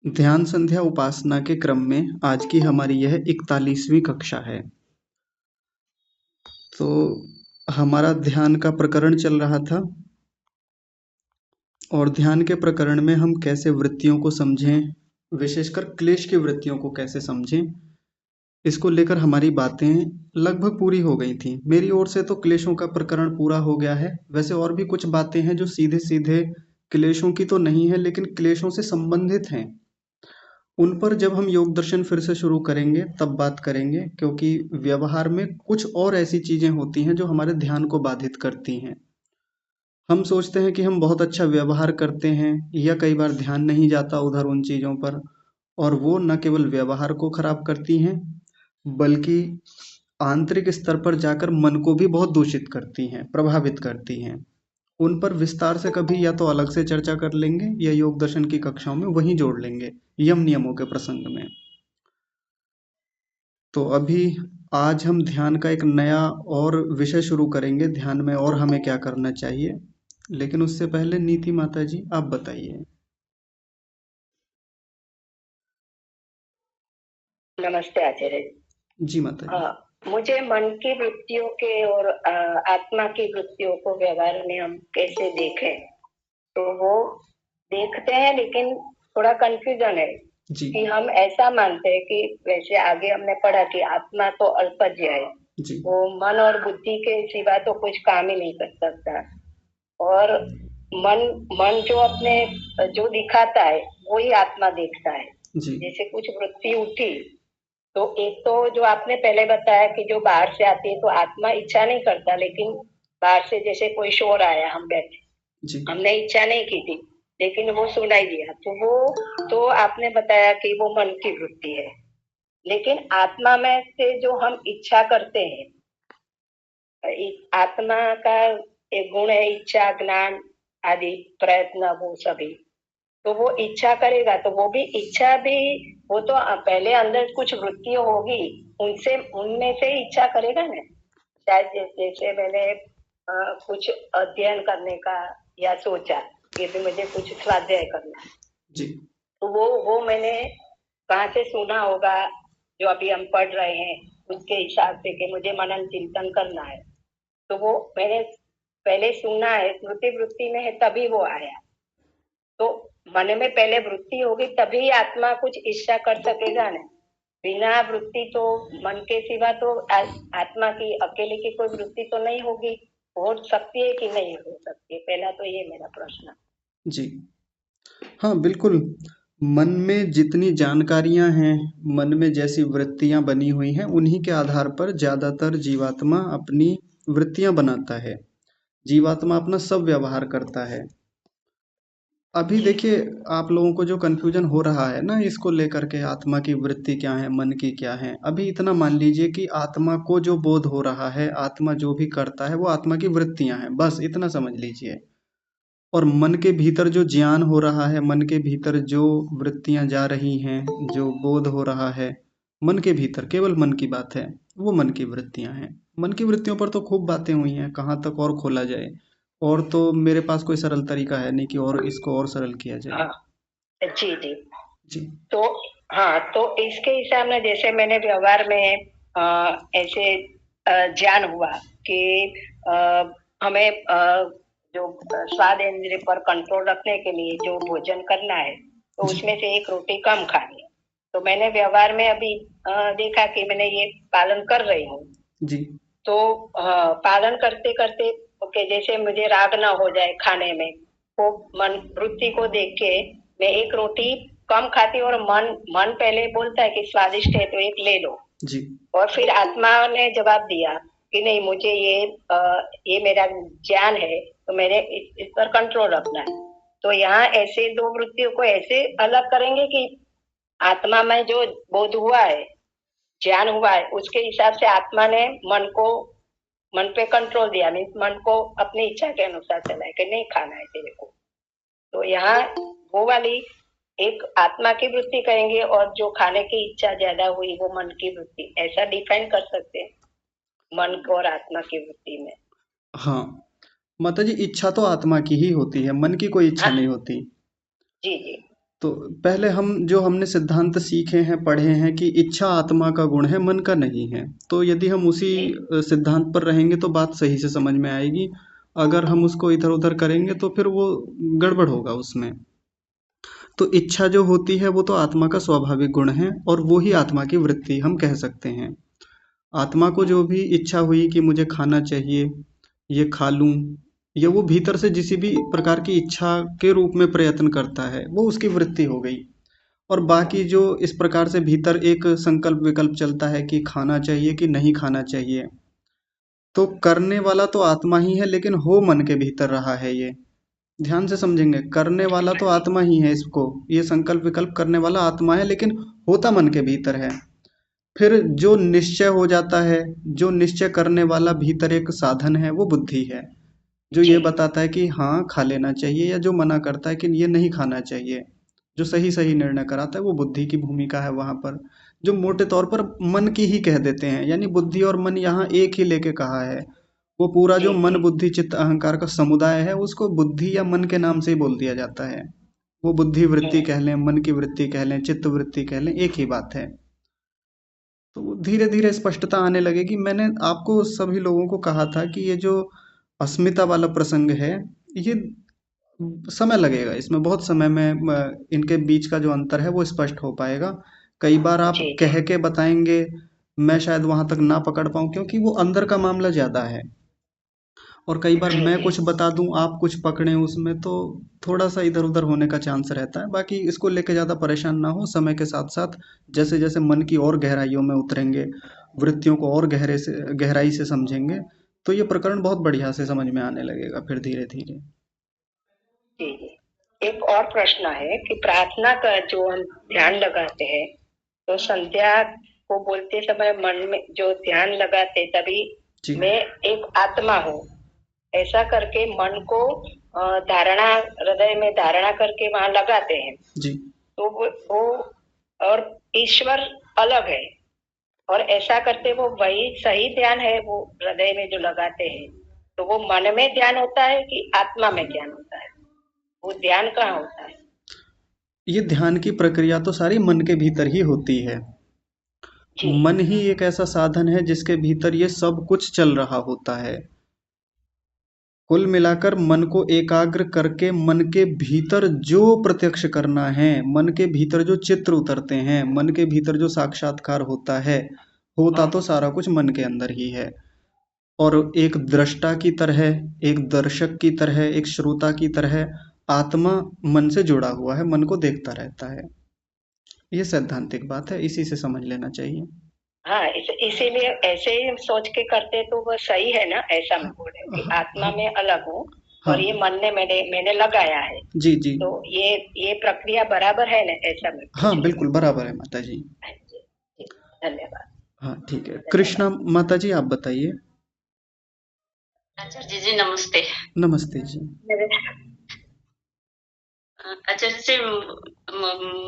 ध्यान संध्या उपासना के क्रम में आज की हमारी यह 41वीं कक्षा है। तो हमारा ध्यान का प्रकरण चल रहा था और ध्यान के प्रकरण में हम कैसे वृत्तियों को समझें, विशेषकर क्लेश की वृत्तियों को कैसे समझें, इसको लेकर हमारी बातें लगभग पूरी हो गई थी। मेरी ओर से तो क्लेशों का प्रकरण पूरा हो गया है। वैसे और भी कुछ बातें हैं जो सीधे सीधे क्लेशों की तो नहीं है, लेकिन क्लेशों से संबंधित हैं। उन पर जब हम योग दर्शन फिर से शुरू करेंगे तब बात करेंगे, क्योंकि व्यवहार में कुछ और ऐसी चीजें होती हैं जो हमारे ध्यान को बाधित करती हैं। हम सोचते हैं कि हम बहुत अच्छा व्यवहार करते हैं, या कई बार ध्यान नहीं जाता उधर उन चीजों पर, और वो न केवल व्यवहार को खराब करती हैं बल्कि आंतरिक स्तर पर जाकर मन को भी बहुत दूषित करती हैं, प्रभावित करती हैं। उन पर विस्तार से कभी या तो अलग से चर्चा कर लेंगे या योग दर्शन की कक्षाओं में वहीं जोड़ लेंगे, यम नियमों के प्रसंग में। तो अभी आज हम ध्यान का एक नया और विषय शुरू करेंगे, ध्यान में और हमें क्या करना चाहिए। लेकिन उससे पहले नीति माता जी आप बताइए। नमस्ते आचार्य जी। जी माता जी। मुझे मन की वृत्तियों के और आत्मा की वृत्तियों को व्यवहार में हम कैसे देखें, तो वो देखते हैं, लेकिन थोड़ा कंफ्यूजन है जी कि हम ऐसा मानते हैं कि वैसे आगे हमने पढ़ा कि आत्मा तो अल्पज्य है, जी वो मन और बुद्धि के सिवा तो कुछ काम ही नहीं कर सकता। और मन मन जो अपने जो दिखाता है वो ही आत्मा देखता है। जी जैसे कुछ वृत्ति उठी, तो एक तो जो आपने पहले बताया कि जो बाहर से आती है तो आत्मा इच्छा नहीं करता, लेकिन बाहर से जैसे कोई शोर आया, हम बैठे, जी हमने इच्छा नहीं की थी, लेकिन वो सुनाई दिया, तो वो तो आपने बताया कि वो मन की वृत्ति है। लेकिन आत्मा में से जो हम इच्छा करते हैं, आत्मा का एक गुण है इच्छा, ज्ञान आदि, प्रयत्न, वो सभी। तो वो इच्छा करेगा तो वो भी इच्छा भी, वो तो पहले अंदर कुछ वृत्तियां होगी, उनसे उनमें से इच्छा करेगा ना। शायद जैसे मैंने कुछ अध्ययन करने का या सोचा कि भी मुझे कुछ स्वाध्याय करना है, जी तो वो मैंने कहाँ से सुना होगा, जो अभी हम पढ़ रहे हैं उसके हिसाब से कि मुझे मनन चिंतन करना है, तो वो मैंने पहले सुना है, स्मृति वृत्ति में है, तभी वो आया। तो मन में पहले वृत्ति होगी तभी आत्मा कुछ इच्छा कर सकेगा ना। बिना वृत्ति तो मन के सिवा तो आत्मा की अकेले की कोई वृत्ति तो नहीं होगी। हो सकती है कि नहीं हो सकती है, पहला तो ये मेरा प्रश्न। जी हाँ बिल्कुल। मन में जितनी जानकारियां हैं, मन में जैसी वृत्तियां बनी हुई हैं, उन्हीं के आधार पर ज्यादातर जीवात्मा अपनी वृत्तियां बनाता है। जीवात्मा अपना सब व्यवहार करता है। अभी जी देखिए, आप लोगों को जो कन्फ्यूजन हो रहा है ना इसको लेकर के, आत्मा की वृत्ति क्या है, मन की क्या है, अभी इतना मान लीजिए कि आत्मा को जो बोध हो रहा है, आत्मा जो भी करता है वो आत्मा की वृत्तियां हैं, बस इतना समझ लीजिए। और मन के भीतर जो ज्ञान हो रहा है, मन के भीतर जो वृत्तियां जा रही हैं, जो बोध हो रहा है, मन के भीतर केवल मन की बात है, वो मन की वृत्तियां हैं। मन की वृत्तियों पर तो खूब बातें हुई हैं, कहाँ तक और खोला जाए। और तो मेरे पास कोई सरल तरीका है नहीं कि और इसको और सरल किया जाए। हाँ। जी जी। जी तो हाँ, तो इसके हिसाब में जैसे मैंने व्यवहार में ऐसे ज्ञान हुआ कि अ, हमें जो स्वाद इंद्रिय पर कंट्रोल रखने के लिए जो भोजन करना है, तो जी उसमें से एक रोटी कम खानी है। तो मैंने व्यवहार में अभी देखा कि मैंने ये पालन कर रही हूँ। जी तो पालन करते करते ओके, जैसे मुझे राग ना हो जाए खाने में, वो मन वृत्ति को देख के मैं एक रोटी कम खाती हूँ, और मन मन पहले बोलता है कि स्वादिष्ट है तो एक ले लो, जी और फिर आत्मा ने जवाब दिया कि नहीं, मुझे ये मेरा ज्ञान है, तो मेरे इस पर कंट्रोल रखना है। तो यहाँ ऐसे दो वृत्तियों को ऐसे अलग करेंगे कि आत्मा में जो बोध हुआ है, ज्ञान हुआ है, उसके हिसाब से आत्मा ने मन पे कंट्रोल दिया, मीन्स मन को अपनी इच्छा के अनुसार चलाए कि नहीं खाना है तेरे को। तो यहाँ वो वाली एक आत्मा की वृत्ति करेंगे, और जो खाने की इच्छा ज्यादा हुई वो मन की वृत्ति, ऐसा डिफाइन कर सकते हैं मन को और आत्मा की वृत्ति में। हाँ माता जी, इच्छा तो आत्मा की ही होती है, मन की कोई इच्छा हाँ नहीं होती। जी जी। तो पहले हमने सिद्धांत सीखे हैं, पढ़े हैं कि इच्छा आत्मा का गुण है, मन का नहीं है। तो यदि हम उसी जी सिद्धांत पर रहेंगे तो बात सही से समझ में आएगी। अगर हम उसको इधर-उधर करेंगे तो फिर वो गड़बड़ होगा उसमें। तो इच्छा जो होती है वो तो आत्मा का स्वाभाविक गुण है और वो ही आत्मा की वृत्ति हम कह सकते हैं। आत्मा को जो भी इच्छा हुई कि मुझे खाना चाहिए, ये खा लूँ, या वो भीतर से किसी भी प्रकार की इच्छा के रूप में प्रयत्न करता है, वो उसकी वृत्ति हो गई। और बाकी जो इस प्रकार से भीतर एक संकल्प विकल्प चलता है कि खाना चाहिए कि नहीं खाना चाहिए, तो करने वाला तो आत्मा ही है, लेकिन हो मन के भीतर रहा है ये। ध्यान से समझेंगे, करने वाला तो जी आत्मा ही है इसको, ये संकल्प विकल्प करने वाला आत्मा है, लेकिन होता मन के भीतर है। फिर जो निश्चय हो जाता है, जो निश्चय करने वाला भीतर एक साधन है, वो बुद्धि है, जो जी ये बताता है कि हाँ खा लेना चाहिए, या जो मना करता है कि ये नहीं खाना चाहिए। जो सही सही निर्णय कराता है वो बुद्धि की भूमिका है वहां पर। जो मोटे तौर पर मन की ही कह देते हैं, यानी बुद्धि और मन यहाँ एक ही लेके कहा है। वो पूरा जो जी मन जी बुद्धि चित्त अहंकार का समुदाय है उसको बुद्धि या मन के नाम से ही बोल दिया जाता है। वो बुद्धि वृत्ति हम्म, कह लें, मन की वृत्ति कह लें, चित्त वृत्ति कह लें, एक ही बात है। तो धीरे धीरे स्पष्टता आने लगेगी। मैंने आपको सभी लोगों को कहा था कि ये जो अस्मिता वाला प्रसंग है, ये समय लगेगा, इसमें बहुत समय में इनके बीच का जो अंतर है वो स्पष्ट हो पाएगा। कई बार आप जी जी कह के बताएंगे, मैं शायद वहां तक ना पकड़ पाऊं क्योंकि वो अंदर का मामला ज्यादा है। और कई बार जी मैं जी कुछ बता दूं, आप कुछ पकड़ें उसमें, तो थोड़ा सा इधर उधर होने का चांस रहता है। बाकी इसको लेके ज्यादा परेशान ना हो, समय के साथ साथ जैसे जैसे मन की और गहराइयों में उतरेंगे, वृत्तियों को और गहराई से समझेंगे, तो ये प्रकरण बहुत बढ़िया से समझ में आने लगेगा फिर धीरे धीरे। जी जी। एक और प्रश्न है कि प्रार्थना का जो हम ध्यान लगाते हैं, तो संध्या को बोलते समय मन में जो ध्यान लगाते तभी जी मैं एक आत्मा हूँ, ऐसा करके मन को धारणा, हृदय में धारणा करके वहां लगाते हैं। जी तो वो और ईश्वर अलग है, और ऐसा करते वो वही सही ध्यान है वो हृदय में जो लगाते हैं। तो वो मन में ध्यान होता है कि आत्मा में ध्यान होता है? वो ध्यान कहाँ होता है? ये ध्यान की प्रक्रिया तो सारी मन के भीतर ही होती है। जी मन ही एक ऐसा साधन है जिसके भीतर ये सब कुछ चल रहा होता है। कुल मिलाकर मन को एकाग्र करके मन के भीतर जो प्रत्यक्ष करना है, मन के भीतर जो चित्र उतरते हैं, मन के भीतर जो साक्षात्कार होता है, होता तो सारा कुछ मन के अंदर ही है। और एक दृष्टा की तरह, एक दर्शक की तरह, एक श्रोता की तरह आत्मा मन से जुड़ा हुआ है, मन को देखता रहता है। ये सैद्धांतिक बात है, इसी से समझ लेना चाहिए। हाँ, इसीलिए ऐसे ही हम सोच के करते तो वो सही है ना, ऐसा मैं हाँ बोल रही हूँ कि हाँ आत्मा हाँ में अलग हूँ हाँ। और ये मन ने मैंने लगाया है। जी जी। तो ये प्रक्रिया बराबर है ना, ऐसा मैं हाँ पूछ रही हूँ। बिल्कुल बराबर है माता जी। हाँ जी जी, धन्यवाद। हाँ ठीक है, कृष्णा धन्यवाद। माता जी आप बताइए। आचार्य जी नमस्ते। नमस्ते जी। मेरे आचार्य जी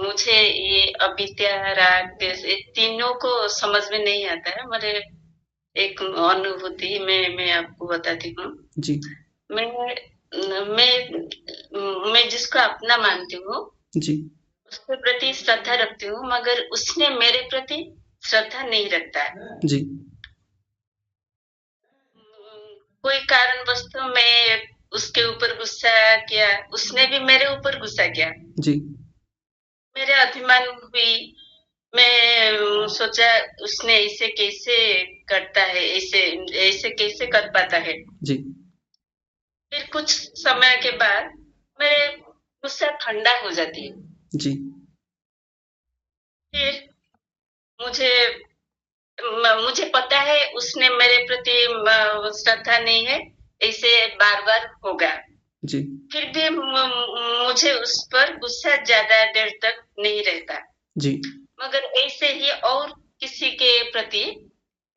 मुझे ये अविद्या राग द्वेष ये तीनों को समझ में नहीं आता है। मेरे एक अनुभूति में मैं आपको बताती हूँ। जी मैं मैं जिसको अपना मानती हूँ जी उसके प्रति श्रद्धा रखती हूँ, मगर उसने मेरे प्रति श्रद्धा नहीं रखता है। जी कोई कारणवश तो मैं उसके ऊपर गुस्सा किया, उसने भी मेरे ऊपर गुस्सा किया, जी मेरे अभिमान हुई। मैं सोचा उसने ऐसे कैसे करता है, ऐसे ऐसे कैसे कर पाता है। जी फिर कुछ समय के बाद मेरे गुस्सा ठंडा हो जाती है। जी फिर मुझे मुझे पता है उसने मेरे प्रति श्रद्धा नहीं है, ऐसे बार बार होगा। जी फिर भी मुझे उस पर गुस्सा ज्यादा देर तक नहीं रहता। जी मगर ऐसे ही और किसी के प्रति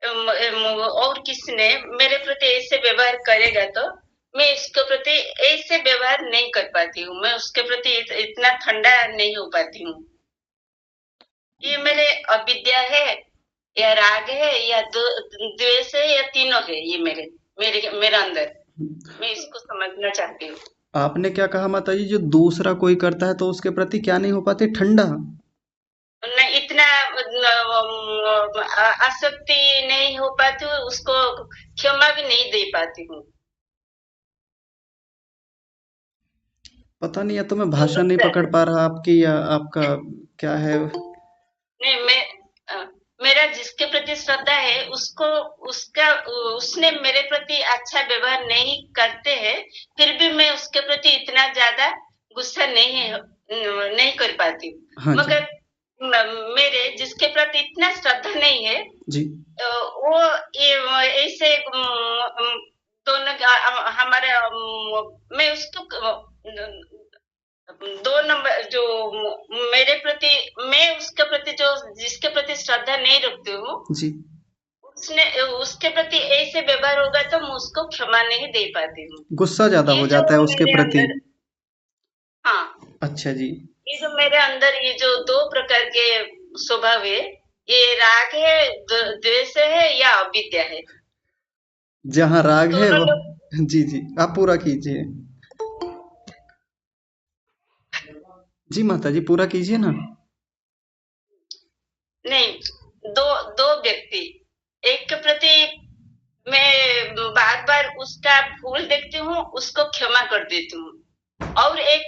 और किसी ने मेरे प्रति ऐसे व्यवहार करेगा तो मैं इसके प्रति ऐसे व्यवहार नहीं कर पाती हूँ, मैं उसके प्रति इतना ठंडा नहीं हो पाती हूँ। ये मेरे अविद्या है या राग है या द्वेष है या तीनों है, ये मेरे मेरे मेरे अंदर। मैं इसको समझना चाहती हूँ। आपने क्या कहा माता जी, जो दूसरा कोई करता है तो उसके प्रति क्या नहीं हो पाती, ठंडा? नहीं, इतना आसक्ति नहीं हो पाती हूँ, उसको क्षमा भी नहीं दे पाती हूँ। पता नहीं, या तो मैं तो भाषा नहीं गुस्सा पकड़ पा रहा आपकी, या आपका क्या है। नहीं, अ, मेरा जिसके प्रति श्रद्धा है उसको, उसका उसने मेरे प्रति अच्छा व्यवहार नहीं करते हैं, फिर भी मैं उसके प्रति इतना ज्यादा गुस्सा नहीं कर पाती हूँ। हाँ जी। मगर मेरे जिसके प्रति इतना श्रद्धा नहीं है, जी। वो ये ऐसे दोनों हमारे मैं उसको 2 नंबर जो मेरे प्रति, मैं उसके प्रति जो जिसके प्रति श्रद्धा नहीं रखती हूँ, जी। उसने उसके प्रति ऐसे व्यवहार होगा तो मैं उसको क्षमा नहीं दे पाती हूँ। गुस्सा ज्यादा ये हो जो जाता है उसके मेरे प्रति। अंदर, हाँ, अच्छा जी। ये जो मेरे अंदर ये जो 2 प्रकार के स्वभाव है, ये राग है, द्वेष है या अविद्या है, जहाँ राग है दोनों वो। लोग। जी जी, आप पूरा कीजिए। जी माता जी, पूरा कीजिए ना। नहीं, दो दो व्यक्ति, एक के प्रति मैं बार बार उसका भूल देखती हूँ, उसको क्षमा कर देती हूँ, और एक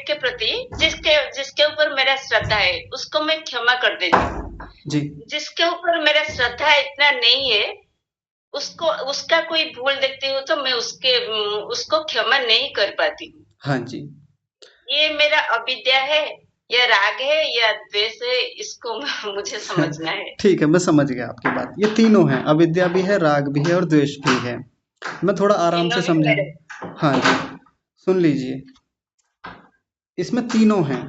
के प्रति जिसके जिसके ऊपर मेरा श्रद्धा है उसको मैं क्षमा कर देती हूँ। जी। जिसके ऊपर मेरा श्रद्धा इतना नहीं है, उसको उसका कोई भूल देखती हूँ तो मैं उसको क्षमा नहीं कर पाती हूँ। हाँ जी। ये मेरा अविद्या है या राग है या द्वेष है, इसको मुझे समझना है। ठीक है, मैं समझ गया आपकी बात। ये तीनों हैं, अविद्या भी है, राग भी है और द्वेष भी है। मैं थोड़ा आराम तीनों से ही समझा। मेरे। हाँ जी, सुन लीजिए। इसमें तीनों हैं।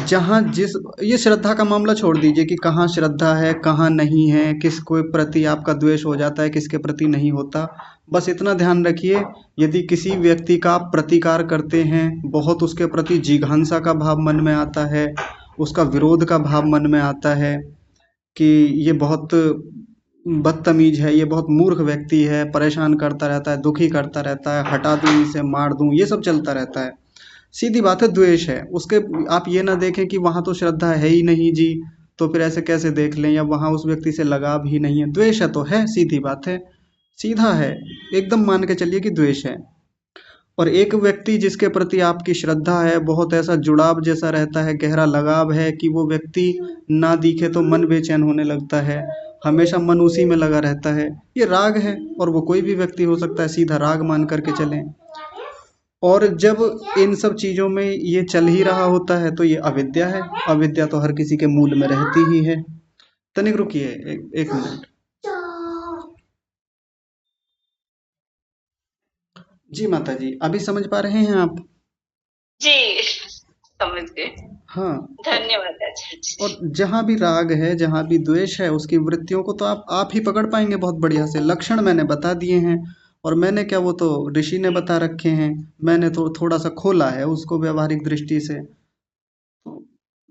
जहाँ जिस ये श्रद्धा का मामला छोड़ दीजिए कि कहाँ श्रद्धा है कहाँ नहीं है, किसको प्रति आपका द्वेष हो जाता है किसके प्रति नहीं होता। बस इतना ध्यान रखिए, यदि किसी व्यक्ति का आप प्रतिकार करते हैं, बहुत उसके प्रति जिघांसा का भाव मन में आता है, उसका विरोध का भाव मन में आता है कि ये बहुत बदतमीज है, ये बहुत मूर्ख व्यक्ति है, परेशान करता रहता है, दुखी करता रहता है, हटा दूं इसे, मार दूं, ये सब चलता रहता है। सीधी बात है, द्वेष है उसके। आप ये ना देखें कि वहाँ तो श्रद्धा है ही नहीं जी, तो फिर ऐसे कैसे देख लें, या वहाँ उस व्यक्ति से लगाव ही नहीं है। द्वेष है तो है, सीधी बात है, सीधा है, एकदम मान के चलिए कि द्वेष है। और एक व्यक्ति जिसके प्रति आपकी श्रद्धा है, बहुत ऐसा जुड़ाव जैसा रहता है, गहरा लगाव है कि वो व्यक्ति ना दिखे तो मन बेचैन होने लगता है, हमेशा मन उसी में लगा रहता है, ये राग है। और वो कोई भी व्यक्ति हो सकता है, सीधा राग मान करके चलें। और जब इन सब चीज़ों में ये चल ही रहा होता है तो ये अविद्या है। अविद्या तो हर किसी के मूल में रहती ही है। तनिक रुकिए, एक मिनट। जी माता जी, अभी समझ पा रहे हैं आप? जी, समझ गए। हाँ। धन्यवाद आचार्य और जी। जहाँ भी राग है, जहाँ भी द्वेष है, उसकी वृत्तियों को तो आप ही पकड़ पाएंगे बहुत बढ़िया से। लक्षण मैंने बता दिए हैं, और मैंने क्या, वो तो ऋषि ने बता रखे हैं। मैंने तो थोड़ा सा खोला है उसको व्यवहारिक दृष्टि से। तो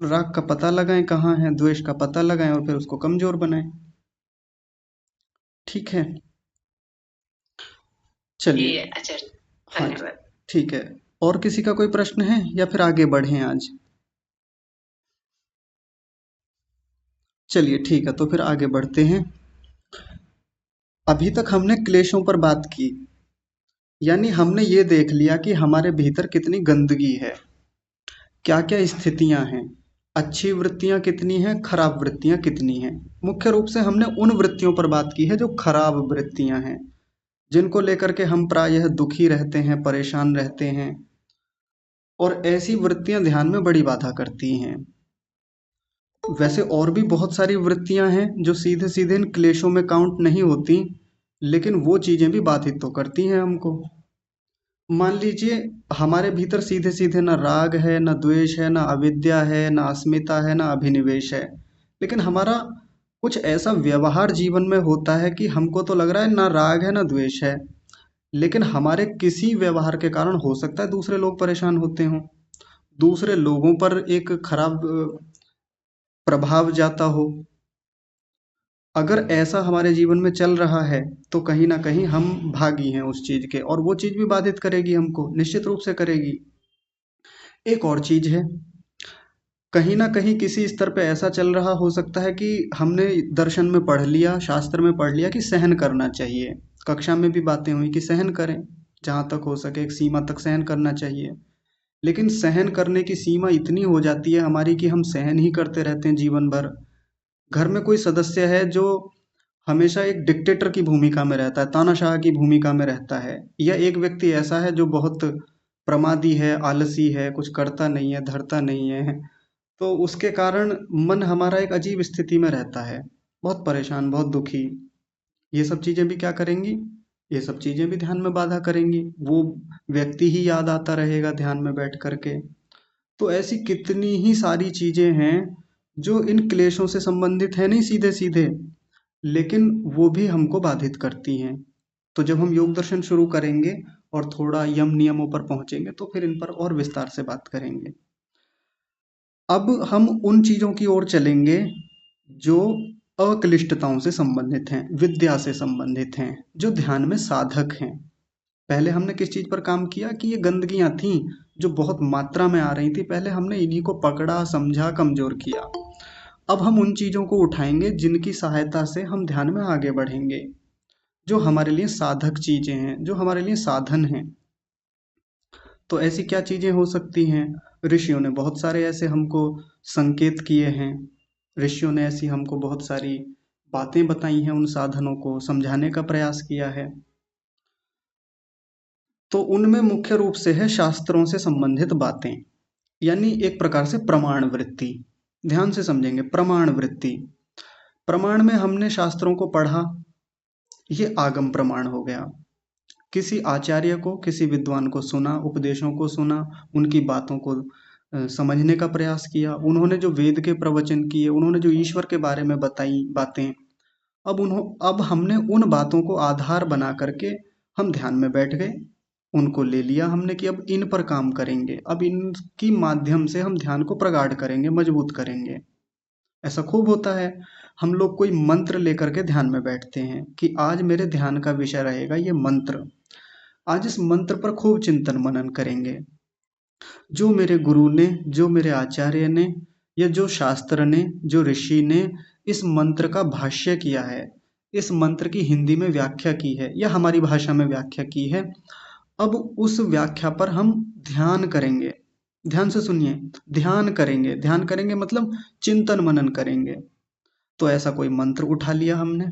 राग का पता लगाएं कहाँ है, द्वेष का पता लगाएं, और फिर उसको कमजोर बनाएं। ठीक है, जी चलिए। आचार्य, हाँ जी, धन्यवाद। ठीक है। और किसी का कोई प्रश्न है, या फिर आगे बढ़ें आज? चलिए ठीक है, तो फिर आगे बढ़ते हैं। अभी तक हमने क्लेशों पर बात की, यानी हमने ये देख लिया कि हमारे भीतर कितनी गंदगी है, क्या क्या स्थितियां हैं, अच्छी वृत्तियां कितनी हैं, खराब वृत्तियां कितनी हैं। मुख्य रूप से हमने उन वृत्तियों पर बात की है जो खराब वृत्तियां हैं, जिनको लेकर के हम प्रायः दुखी रहते हैं, परेशान रहते हैं। और ऐसी वृत्तियां ध्यान में बड़ी बाधा करती हैं। वैसे और भी बहुत सारी वृत्तियां हैं जो सीधे सीधे इन क्लेशों में काउंट नहीं होती, लेकिन वो चीजें भी बाधित तो करती हैं हमको। मान लीजिए, हमारे भीतर सीधे सीधे ना राग है, ना द्वेष है, ना अविद्या है, ना अस्मिता है, ना अभिनिवेश है, लेकिन हमारा कुछ ऐसा व्यवहार जीवन में होता है कि हमको तो लग रहा है ना राग है ना द्वेष है, लेकिन हमारे किसी व्यवहार के कारण हो सकता है दूसरे लोग परेशान होते हों, दूसरे लोगों पर एक खराब प्रभाव जाता हो। अगर ऐसा हमारे जीवन में चल रहा है तो कहीं ना कहीं हम भागी हैं उस चीज के, और वो चीज भी बाधित करेगी हमको, निश्चित रूप से करेगी। एक और चीज है, कहीं ना कहीं किसी स्तर पे ऐसा चल रहा हो सकता है कि हमने दर्शन में पढ़ लिया, शास्त्र में पढ़ लिया कि सहन करना चाहिए, कक्षा में भी बातें हुई कि सहन करें, जहाँ तक हो सके एक सीमा तक सहन करना चाहिए। लेकिन सहन करने की सीमा इतनी हो जाती है हमारी कि हम सहन ही करते रहते हैं जीवन भर। घर में कोई सदस्य है जो हमेशा एक डिक्टेटर की भूमिका में रहता है, तानाशाह की भूमिका में रहता है, या एक व्यक्ति ऐसा है जो बहुत प्रमादी है, आलसी है, कुछ करता नहीं है, धरता नहीं है, तो उसके कारण मन हमारा एक अजीब स्थिति में रहता है, बहुत परेशान, बहुत दुखी। ये सब चीजें भी क्या करेंगी, ये सब चीजें भी ध्यान में बाधा करेंगी, वो व्यक्ति ही याद आता रहेगा ध्यान में बैठ करके। तो ऐसी कितनी ही सारी चीजें हैं जो इन क्लेशों से संबंधित है नहीं सीधे सीधे, लेकिन वो भी हमको बाधित करती हैं। तो जब हम योग दर्शन शुरू करेंगे और थोड़ा यम नियमों पर पहुंचेंगे तो फिर इन पर और विस्तार से बात करेंगे। अब हम उन चीजों की ओर चलेंगे जो अक्लिष्टताओं से संबंधित हैं, विद्या से संबंधित हैं, जो ध्यान में साधक हैं। पहले हमने किस चीज पर काम किया कि ये गंदगियां थी जो बहुत मात्रा में आ रही थी, पहले हमने इन्हीं को पकड़ा, समझा, कमजोर किया। अब हम उन चीजों को उठाएंगे जिनकी सहायता से हम ध्यान में आगे बढ़ेंगे, जो हमारे लिए साधक चीजें हैं, जो हमारे लिए साधन हैं। तो ऐसी क्या चीजें हो सकती हैं? ऋषियों ने बहुत सारे ऐसे हमको संकेत किए हैं, ऋषियों ने ऐसी हमको बहुत सारी बातें बताई हैं, उन साधनों को समझाने का प्रयास किया है। तो उनमें मुख्य रूप से है शास्त्रों से संबंधित बातें, यानी एक प्रकार से प्रमाण वृत्ति। ध्यान से समझेंगे, प्रमाण वृत्ति। प्रमाण में हमने शास्त्रों को पढ़ा, ये आगम प्रमाण हो गया। किसी आचार्य को, किसी विद्वान को सुना, उपदेशों को सुना, उनकी बातों को समझने का प्रयास किया, उन्होंने जो वेद के प्रवचन किए, उन्होंने जो ईश्वर के बारे में बताई बातें, अब हमने उन बातों को आधार बना करके हम ध्यान में बैठ गए, उनको ले लिया हमने कि अब इन पर काम करेंगे, अब इनकी माध्यम से हम ध्यान को प्रगाढ़ करेंगे, मजबूत करेंगे। ऐसा खूब होता है, हम लोग कोई मंत्र लेकर के ध्यान में बैठते हैं कि आज मेरे ध्यान का विषय रहेगा ये मंत्र, आज इस मंत्र पर खूब चिंतन मनन करेंगे। जो मेरे गुरु ने, जो मेरे आचार्य ने, या जो शास्त्र ने, जो ऋषि ने इस मंत्र का भाष्य किया है, इस मंत्र की हिंदी में व्याख्या की है या हमारी भाषा में व्याख्या की है, अब उस व्याख्या पर हम ध्यान करेंगे। ध्यान से सुनिए, ध्यान करेंगे, ध्यान करेंगे मतलब चिंतन मनन करेंगे। तो ऐसा कोई मंत्र उठा लिया हमने,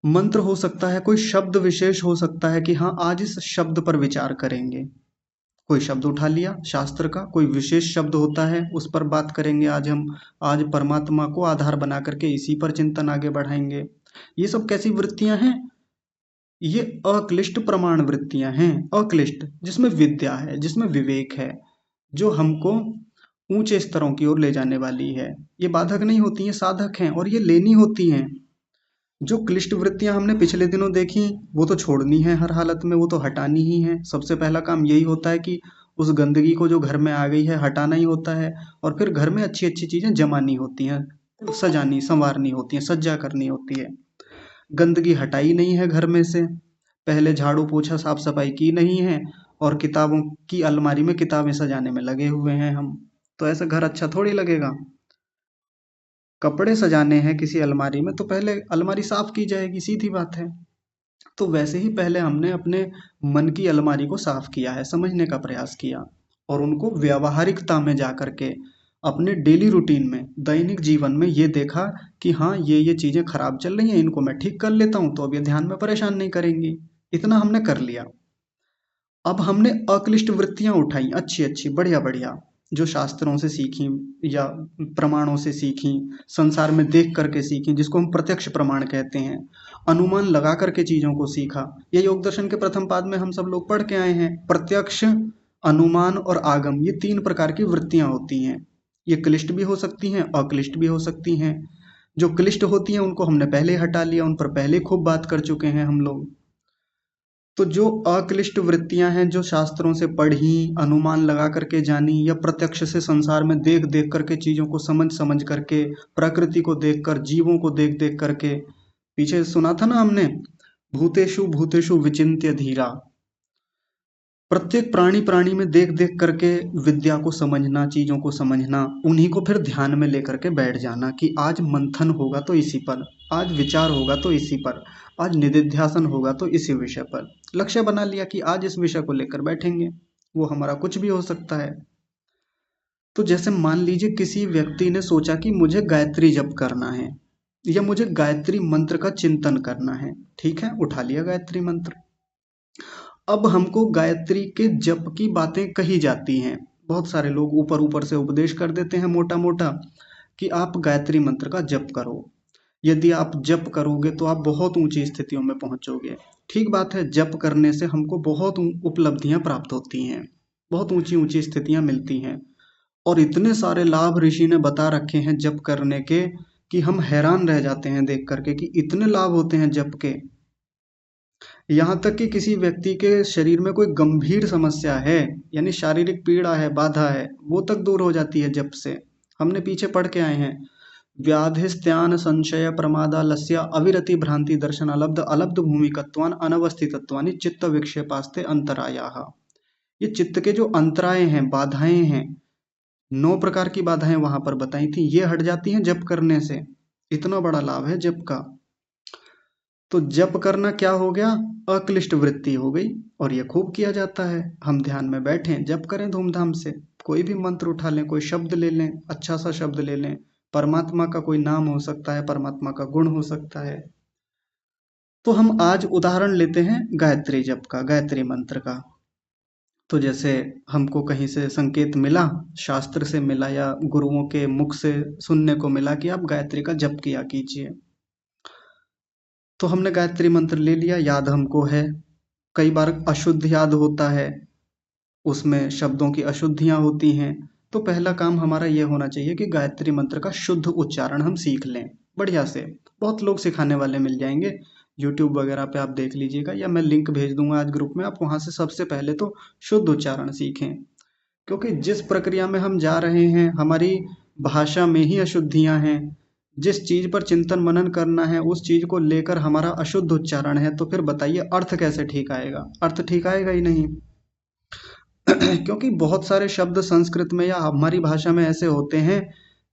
मंत्र हो सकता है, कोई शब्द विशेष हो सकता है कि हाँ आज इस शब्द पर विचार करेंगे, कोई शब्द उठा लिया शास्त्र का, कोई विशेष शब्द होता है उस पर बात करेंगे, आज हम आज परमात्मा को आधार बना करके इसी पर चिंतन आगे बढ़ाएंगे। ये सब कैसी वृत्तियां हैं? ये अक्लिष्ट प्रमाण वृत्तियां हैं, अक्लिष्ट, जिसमें विद्या है, जिसमें विवेक है, जो हमको ऊंचे स्तरों की ओर ले जाने वाली है। ये बाधक नहीं होती हैं, साधक हैं, और ये लेनी होती हैं। जो क्लिष्ट वृत्तियां हमने पिछले दिनों देखी वो तो छोड़नी है हर हालत में, वो तो हटानी ही है। सबसे पहला काम यही होता है कि उस गंदगी को जो घर में आ गई है हटाना ही होता है, और फिर घर में अच्छी अच्छी चीजें जमानी होती हैं, सजानी संवारनी होती हैं, सज्जा करनी होती है। गंदगी हटाई नहीं है घर में से, पहले झाड़ू पोछा साफ सफाई की नहीं है, और किताबों की अलमारी में किताबें सजाने में लगे हुए हैं हम, तो ऐसा घर अच्छा थोड़ी लगेगा। कपड़े सजाने हैं किसी अलमारी में तो पहले अलमारी साफ की जाएगी, सीधी बात है। तो वैसे ही पहले हमने अपने मन की अलमारी को साफ किया है, समझने का प्रयास किया, और उनको व्यावहारिकता में जा करके अपने डेली रूटीन में, दैनिक जीवन में ये देखा कि हाँ ये चीजें खराब चल रही हैं, इनको मैं ठीक कर लेता हूँ तो अब ये ध्यान में परेशान नहीं करेंगी। इतना हमने कर लिया। अब हमने अक्लिष्ट वृत्तियां उठाई, अच्छी अच्छी, बढ़िया बढ़िया, जो शास्त्रों से सीखी या प्रमाणों से सीखी, संसार में देख करके सीखी, जिसको हम प्रत्यक्ष प्रमाण कहते हैं, अनुमान लगा करके चीजों को सीखा। ये योग दर्शन के प्रथम पाद में हम सब लोग पढ़ के आए हैं, प्रत्यक्ष, अनुमान और आगम, ये तीन प्रकार की वृत्तियां होती हैं। ये क्लिष्ट भी हो सकती हैं, अक्लिष्ट भी हो सकती हैं। जो क्लिष्ट होती हैं उनको हमने पहले हटा लिया, उन पर पहले खूब बात कर चुके हैं हम लोग। तो जो अक्लिष्ट वृत्तियां हैं, जो शास्त्रों से पढ़ी, अनुमान लगा करके जानी, या प्रत्यक्ष से संसार में देख देख करके चीजों को समझ समझ करके, प्रकृति को देख कर, जीवों को देख देख करके, पीछे सुना था ना हमने, भूतेषु भूतेषु विचिन्त्य धीरा, प्रत्येक प्राणी प्राणी में देख देख करके विद्या को समझना, चीजों को समझना, उन्हीं को फिर ध्यान में लेकर के बैठ जाना कि आज मंथन होगा तो इसी पर, आज विचार होगा तो इसी पर, आज निधिध्यासन होगा तो इसी विषय पर। लक्ष्य बना लिया कि आज इस विषय को लेकर बैठेंगे, वो हमारा कुछ भी हो सकता है। तो जैसे मान लीजिए किसी व्यक्ति ने सोचा कि मुझे गायत्री जप करना है, या मुझे गायत्री मंत्र का चिंतन करना है, ठीक है, उठा लिया गायत्री मंत्र। अब हमको गायत्री के जप की बातें कही जाती हैं, बहुत सारे लोग ऊपर ऊपर से उपदेश कर देते हैं मोटा मोटा कि आप गायत्री मंत्र का जप करो, यदि आप जप करोगे तो आप बहुत ऊंची स्थितियों में पहुंचोगे। ठीक बात है, जप करने से हमको बहुत उपलब्धियां प्राप्त होती हैं, बहुत ऊंची ऊंची स्थितियां मिलती हैं, और इतने सारे लाभ ऋषि ने बता रखे हैं जप करने के कि हम हैरान रह जाते हैं देख करके कि इतने लाभ होते हैं जप के। यहाँ तक कि किसी व्यक्ति के शरीर में कोई गंभीर समस्या है, यानी शारीरिक पीड़ा है, बाधा है, वो तक दूर हो जाती है जप से। हमने पीछे पढ़ के आए हैं, व्याधिस्त्यान संशय प्रमादालस्य अविरति भ्रांति दर्शन अलब्ध अलब्ध भूमिकत्वान अनवस्थितत्वानि चित्त विक्षेपास्ते अंतरायाः। ये चित्त के जो अंतराय हैं, बाधाएं हैं, 9 प्रकार की बाधाएं वहां पर बताई थी, ये हट जाती हैं जप करने से। इतना बड़ा लाभ है जप का। तो जप करना क्या हो गया, अक्लिष्ट वृत्ति हो गई, और ये खूब किया जाता है। हम ध्यान में बैठें, जप करें धूमधाम से, कोई भी मंत्र उठा लें, कोई शब्द ले लें, अच्छा सा शब्द ले लें, परमात्मा का कोई नाम हो सकता है, परमात्मा का गुण हो सकता है। तो हम आज उदाहरण लेते हैं गायत्री जप का, गायत्री मंत्र का। तो जैसे हमको कहीं से संकेत मिला, शास्त्र से मिला या गुरुओं के मुख से सुनने को मिला कि आप गायत्री का जप किया कीजिए, तो हमने गायत्री मंत्र ले लिया, याद हमको है। कई बार अशुद्ध याद होता है, उसमें शब्दों की अशुद्धियां होती हैं, तो पहला काम हमारा ये होना चाहिए कि गायत्री मंत्र का शुद्ध उच्चारण हम सीख लें बढ़िया से। बहुत लोग सिखाने वाले मिल जाएंगे, यूट्यूब वगैरह पे आप देख लीजिएगा, या मैं लिंक भेज दूंगा आज ग्रुप में, आप वहां से सबसे पहले तो शुद्ध उच्चारण सीखें। क्योंकि जिस प्रक्रिया में हम जा रहे हैं, हमारी भाषा में ही अशुद्धियां हैं। जिस चीज पर चिंतन मनन करना है, उस चीज को लेकर हमारा अशुद्ध उच्चारण है, तो फिर बताइए अर्थ कैसे ठीक आएगा? अर्थ ठीक आएगा ही नहीं। क्योंकि बहुत सारे शब्द संस्कृत में या हमारी भाषा में ऐसे होते हैं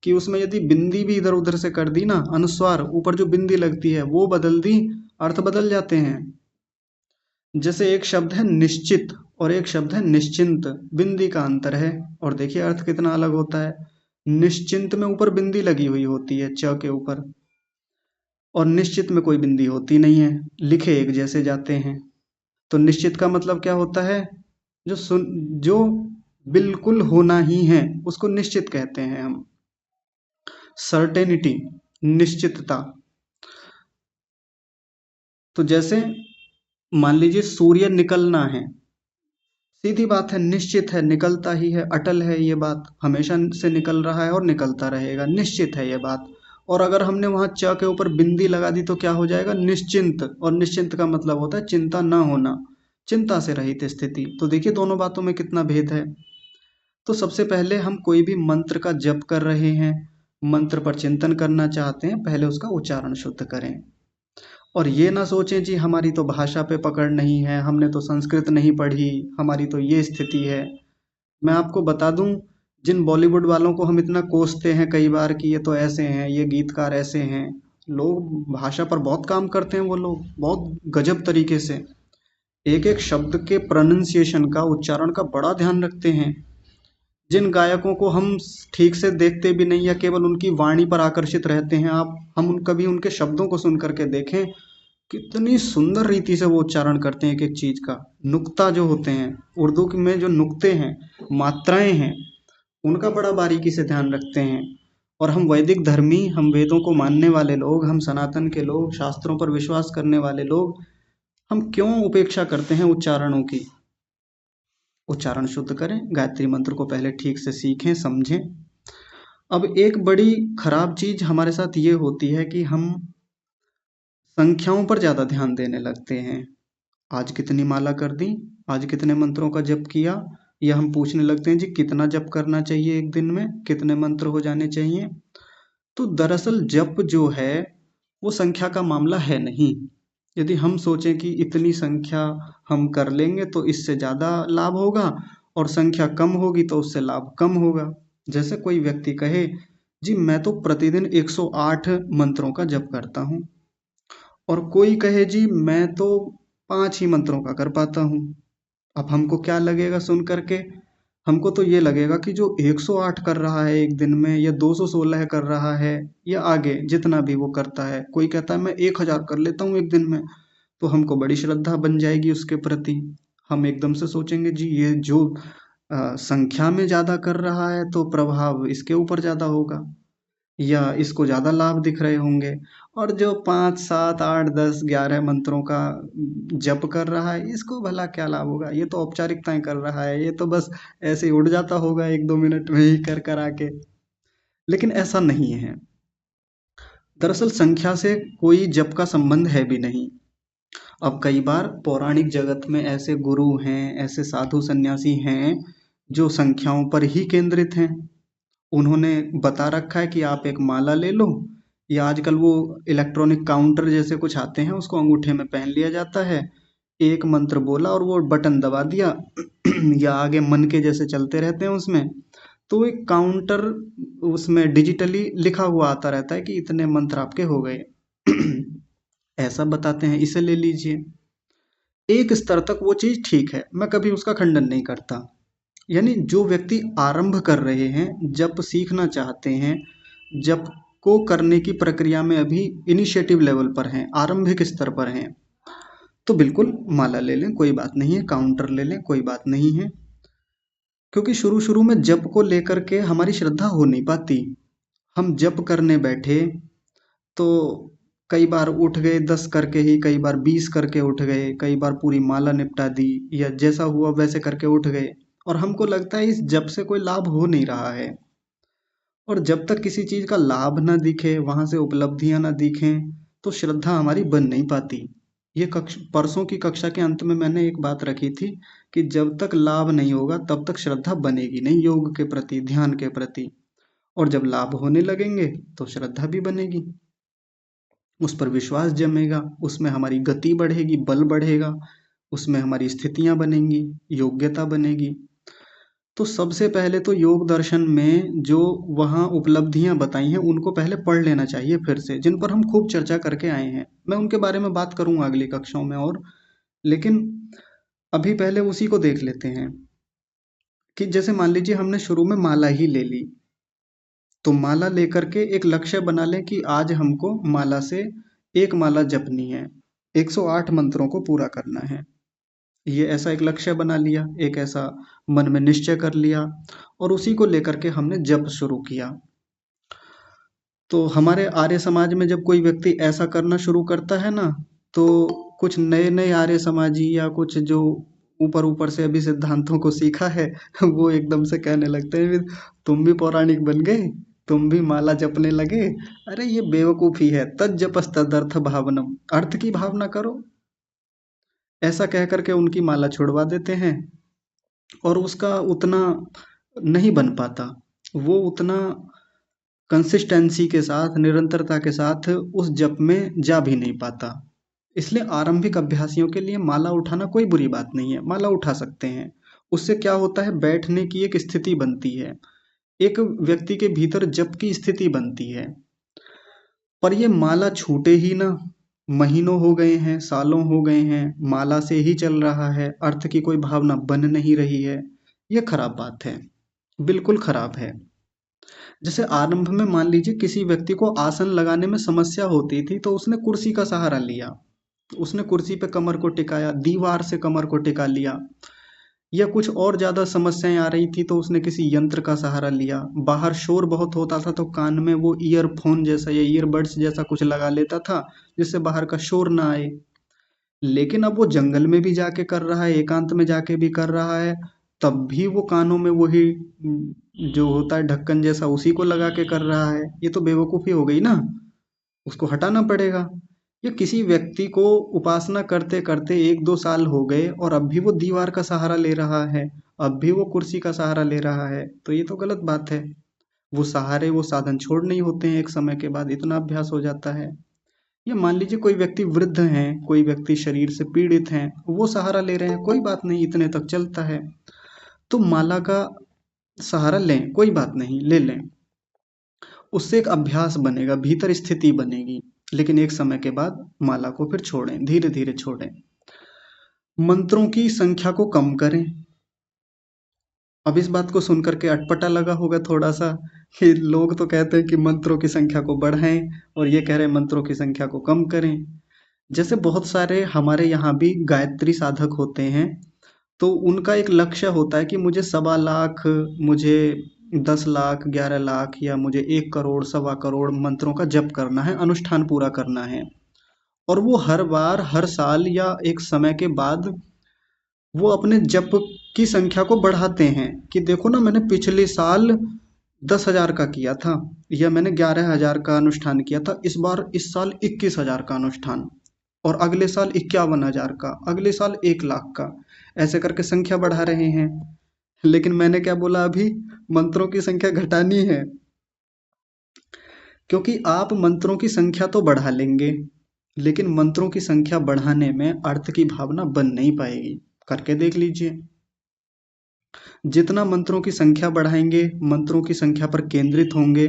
कि उसमें यदि बिंदी भी इधर उधर से कर दी ना, अनुस्वार ऊपर जो बिंदी लगती है वो बदल दी, अर्थ बदल जाते हैं। जैसे एक शब्द है निश्चित और एक शब्द है निश्चिंत, बिंदी का अंतर है, और देखिए अर्थ कितना अलग होता है। निश्चिंत में ऊपर बिंदी लगी हुई होती है च के ऊपर, और निश्चित में कोई बिंदी होती नहीं है, लिखे एक जैसे जाते हैं। तो निश्चित का मतलब क्या होता है, जो बिल्कुल होना ही है उसको निश्चित कहते हैं हम। सर्टेनिटी, निश्चितता। तो जैसे मान लीजिए सूर्य निकलना है, सीधी बात है, निश्चित है, निकलता ही है, अटल है, ये बात हमेशा से निकल रहा है और निकलता रहेगा, निश्चित है ये बात। और अगर हमने वहां च के ऊपर बिंदी लगा दी तो क्या हो जाएगा, निश्चिंत। और निश्चिंत का मतलब होता है चिंता ना होना, चिंता से रहित स्थिति। तो देखिए दोनों बातों में कितना भेद है। तो सबसे पहले हम कोई भी मंत्र का जप कर रहे हैं, मंत्र पर चिंतन करना चाहते हैं, पहले उसका उच्चारण शुद्ध करें। और ये ना सोचें जी हमारी तो भाषा पे पकड़ नहीं है, हमने तो संस्कृत नहीं पढ़ी, हमारी तो ये स्थिति है। मैं आपको बता दूं, जिन बॉलीवुड वालों को हम इतना कोसते हैं कई बार कि ये तो ऐसे हैं, ये गीतकार ऐसे हैं, लोग भाषा पर बहुत काम करते हैं, वो लोग बहुत गजब तरीके से एक एक शब्द के प्रोनाउंसिएशन का, उच्चारण का बड़ा ध्यान रखते हैं। जिन गायकों को हम ठीक से देखते भी नहीं या केवल उनकी वाणी पर आकर्षित रहते हैं, हम कभी उनके शब्दों को सुन करके देखें, कितनी सुंदर रीति से वो उच्चारण करते हैं एक एक चीज का। नुक्ता जो होते हैं, उर्दू में जो नुक्ते हैं, मात्राएं हैं, उनका बड़ा बारीकी से ध्यान रखते हैं। और हम वैदिक धर्मी, हम वेदों को मानने वाले लोग, हम सनातन के लोग, शास्त्रों पर विश्वास करने वाले लोग, हम क्यों उपेक्षा करते हैं उच्चारणों की? उच्चारण शुद्ध करें, गायत्री मंत्र को पहले ठीक से सीखें, समझें। अब एक बड़ी खराब चीज हमारे साथ ये होती है कि हम संख्याओं पर ज्यादा ध्यान देने लगते हैं। आज कितनी माला कर दी, आज कितने मंत्रों का जप किया, या हम पूछने लगते हैं जी कितना जप करना चाहिए एक दिन में, कितने मंत्र हो जाने चाहिए। तो दरअसल जप जो है वो संख्या का मामला है नहीं। यदि हम सोचें कि इतनी संख्या हम कर लेंगे तो इससे ज़्यादा लाभ होगा, और संख्या कम होगी तो उससे लाभ कम होगा। जैसे कोई व्यक्ति कहे जी मैं तो प्रतिदिन 108 मंत्रों का जप करता हूँ, और कोई कहे जी मैं तो 5 ही मंत्रों का कर पाता हूँ। अब हमको क्या लगेगा सुन करके? हमको तो ये लगेगा कि जो 108 कर रहा है एक दिन में, या 216 कर रहा है, या आगे जितना भी वो करता है, कोई कहता है मैं 1000 कर लेता हूँ एक दिन में, तो हमको बड़ी श्रद्धा बन जाएगी उसके प्रति। हम एकदम से सोचेंगे जी ये जो संख्या में ज़्यादा कर रहा है तो प्रभाव इसके ऊपर ज़्यादा होगा, या इसको ज़्यादा लाभ दिख रहे होंगे। और जो 5 7 8 10 11 मंत्रों का जप कर रहा है, इसको भला क्या लाभ होगा, ये तो औपचारिकताएं कर रहा है, ये तो बस ऐसे ही उड़ जाता होगा 1 2 मिनट में ही कर कर आके। लेकिन ऐसा नहीं है। दरअसल संख्या से कोई जप का संबंध है भी नहीं। अब कई बार पौराणिक जगत में ऐसे गुरु हैं, ऐसे साधु सन्यासी हैं जो संख्याओं पर ही केंद्रित हैं। उन्होंने बता रखा है कि आप एक माला ले लो, या आजकल वो इलेक्ट्रॉनिक काउंटर जैसे कुछ आते हैं, उसको अंगूठे में पहन लिया जाता है, एक मंत्र बोला और वो बटन दबा दिया या आगे मन के जैसे चलते रहते हैं उसमें, तो एक काउंटर उसमें डिजिटली लिखा हुआ आता रहता है कि इतने मंत्र आपके हो गए। ऐसा बताते हैं, इसे ले लीजिए। एक स्तर तक वो चीज़ ठीक है, मैं कभी उसका खंडन नहीं करता। यानी जो व्यक्ति आरंभ कर रहे हैं, जप सीखना चाहते हैं, जप को करने की प्रक्रिया में अभी इनिशिएटिव लेवल पर हैं, आरंभिक स्तर पर हैं, तो बिल्कुल माला ले लें, कोई बात नहीं है, काउंटर ले लें, कोई बात नहीं है। क्योंकि शुरू शुरू में जप को लेकर के हमारी श्रद्धा हो नहीं पाती। हम जप करने बैठे तो कई बार उठ गए 10 करके ही, कई बार 20 करके उठ गए, कई बार पूरी माला निपटा दी, या जैसा हुआ वैसे करके उठ गए, और हमको लगता है इस जप से कोई लाभ हो नहीं रहा है। और जब तक किसी चीज़ का लाभ ना दिखे, वहाँ से उपलब्धियाँ ना दिखें, तो श्रद्धा हमारी बन नहीं पाती। ये परसों की कक्षा के अंत में मैंने एक बात रखी थी कि जब तक लाभ नहीं होगा तब तक श्रद्धा बनेगी नहीं योग के प्रति, ध्यान के प्रति। और जब लाभ होने लगेंगे तो श्रद्धा भी बनेगी, उस पर विश्वास जमेगा, उसमें हमारी गति बढ़ेगी, बल बढ़ेगा, उसमें हमारी स्थितियाँ बनेंगी, योग्यता बनेगी। तो सबसे पहले तो योग दर्शन में जो वहाँ उपलब्धियां बताई हैं उनको पहले पढ़ लेना चाहिए फिर से, जिन पर हम खूब चर्चा करके आए हैं। मैं उनके बारे में बात करूंगा अगली कक्षाओं में और, लेकिन अभी पहले उसी को देख लेते हैं कि जैसे मान लीजिए हमने शुरू में माला ही ले ली, तो माला लेकर के एक लक्ष्य बना लें कि आज हमको माला से एक माला जपनी है, 108 मंत्रों को पूरा करना है। ये ऐसा एक लक्ष्य बना लिया, एक ऐसा मन में निश्चय कर लिया, और उसी को लेकर के हमने जप शुरू किया। तो हमारे आर्य समाज में जब कोई व्यक्ति ऐसा करना शुरू करता है ना, तो कुछ नए नए आर्य समाजी या कुछ जो ऊपर ऊपर से अभी सिद्धांतों को सीखा है वो एकदम से कहने लगते हैं तुम भी पौराणिक बन गए, तुम भी माला जपने लगे। अरे ये बेवकूफ़ी है, तज्जपस तदर्थ भावनम, अर्थ की भावना करो। ऐसा कह करके उनकी माला छुड़वा देते हैं, और उसका उतना नहीं बन पाता, वो उतना कंसिस्टेंसी के साथ, निरंतरता के साथ उस जप में जा भी नहीं पाता। इसलिए आरंभिक अभ्यासियों के लिए माला उठाना कोई बुरी बात नहीं है, माला उठा सकते हैं। उससे क्या होता है, बैठने की एक स्थिति बनती है, एक व्यक्ति के भीतर जप की स्थिति बनती है। पर ये माला छूटे ही ना, महीनों हो गए हैं, सालों हो गए हैं, माला से ही चल रहा है, अर्थ की कोई भावना बन नहीं रही है, ये खराब बात है, बिल्कुल खराब है। जैसे आरंभ में मान लीजिए किसी व्यक्ति को आसन लगाने में समस्या होती थी, तो उसने कुर्सी का सहारा लिया, उसने कुर्सी पे कमर को टिकाया, दीवार से कमर को टिका लिया, या कुछ और ज़्यादा समस्याएं आ रही थी तो उसने किसी यंत्र का सहारा लिया। बाहर शोर बहुत होता था तो कान में वो ईयरफोन जैसा या ईयरबड्स जैसा कुछ लगा लेता था जिससे बाहर का शोर ना आए। लेकिन अब वो जंगल में भी जाके कर रहा है, एकांत में जाके भी कर रहा है, तब भी वो कानों में वही जो होता है ढक्कन जैसा उसी को लगा के कर रहा है। ये तो बेवकूफ़ी हो गई ना, उसको हटाना पड़ेगा। या किसी व्यक्ति को उपासना करते करते 1-2 साल हो गए और अब भी वो दीवार का सहारा ले रहा है, अब भी वो कुर्सी का सहारा ले रहा है, तो ये तो गलत बात है। वो सहारे, वो साधन छोड़ने ही होते हैं, एक समय के बाद इतना अभ्यास हो जाता है। या मान लीजिए कोई व्यक्ति वृद्ध हैं, कोई व्यक्ति शरीर से पीड़ित हैं, वो सहारा ले रहे हैं, कोई बात नहीं, इतने तक चलता है। तो माला का सहारा लें, कोई बात नहीं, ले लें। उससे एक अभ्यास बनेगा, भीतर स्थिति बनेगी, लेकिन एक समय के बाद माला को फिर छोड़ें, धीरे धीरे छोड़ें। मंत्रों की संख्या को कम करें। अब इस बात को सुनकर के अटपटा लगा होगा थोड़ा सा कि लोग तो कहते हैं कि मंत्रों की संख्या को बढ़ाएं और ये कह रहे हैं मंत्रों की संख्या को कम करें। जैसे बहुत सारे हमारे यहाँ भी गायत्री साधक होते हैं, तो उनका एक लक्ष्य होता है कि मुझे 1.25 लाख, मुझे 10 लाख, 11 लाख या मुझे 1 करोड़, 1.25 करोड़ मंत्रों का जप करना है, अनुष्ठान पूरा करना है। और वो हर बार, हर साल या एक समय के बाद वो अपने जप की संख्या को बढ़ाते हैं कि देखो ना, मैंने पिछले साल 10,000 का किया था या मैंने 11,000 का अनुष्ठान किया था, इस साल 21,000 का अनुष्ठान, और अगले साल 51,000 का, अगले साल 1 लाख का, ऐसे करके संख्या बढ़ा रहे हैं। लेकिन मैंने क्या बोला अभी, मंत्रों की संख्या घटानी है, क्योंकि आप मंत्रों की संख्या तो बढ़ा लेंगे, लेकिन मंत्रों की संख्या बढ़ाने में अर्थ की भावना बन नहीं पाएगी। करके देख लीजिए, जितना मंत्रों की संख्या बढ़ाएंगे, मंत्रों की संख्या पर केंद्रित होंगे,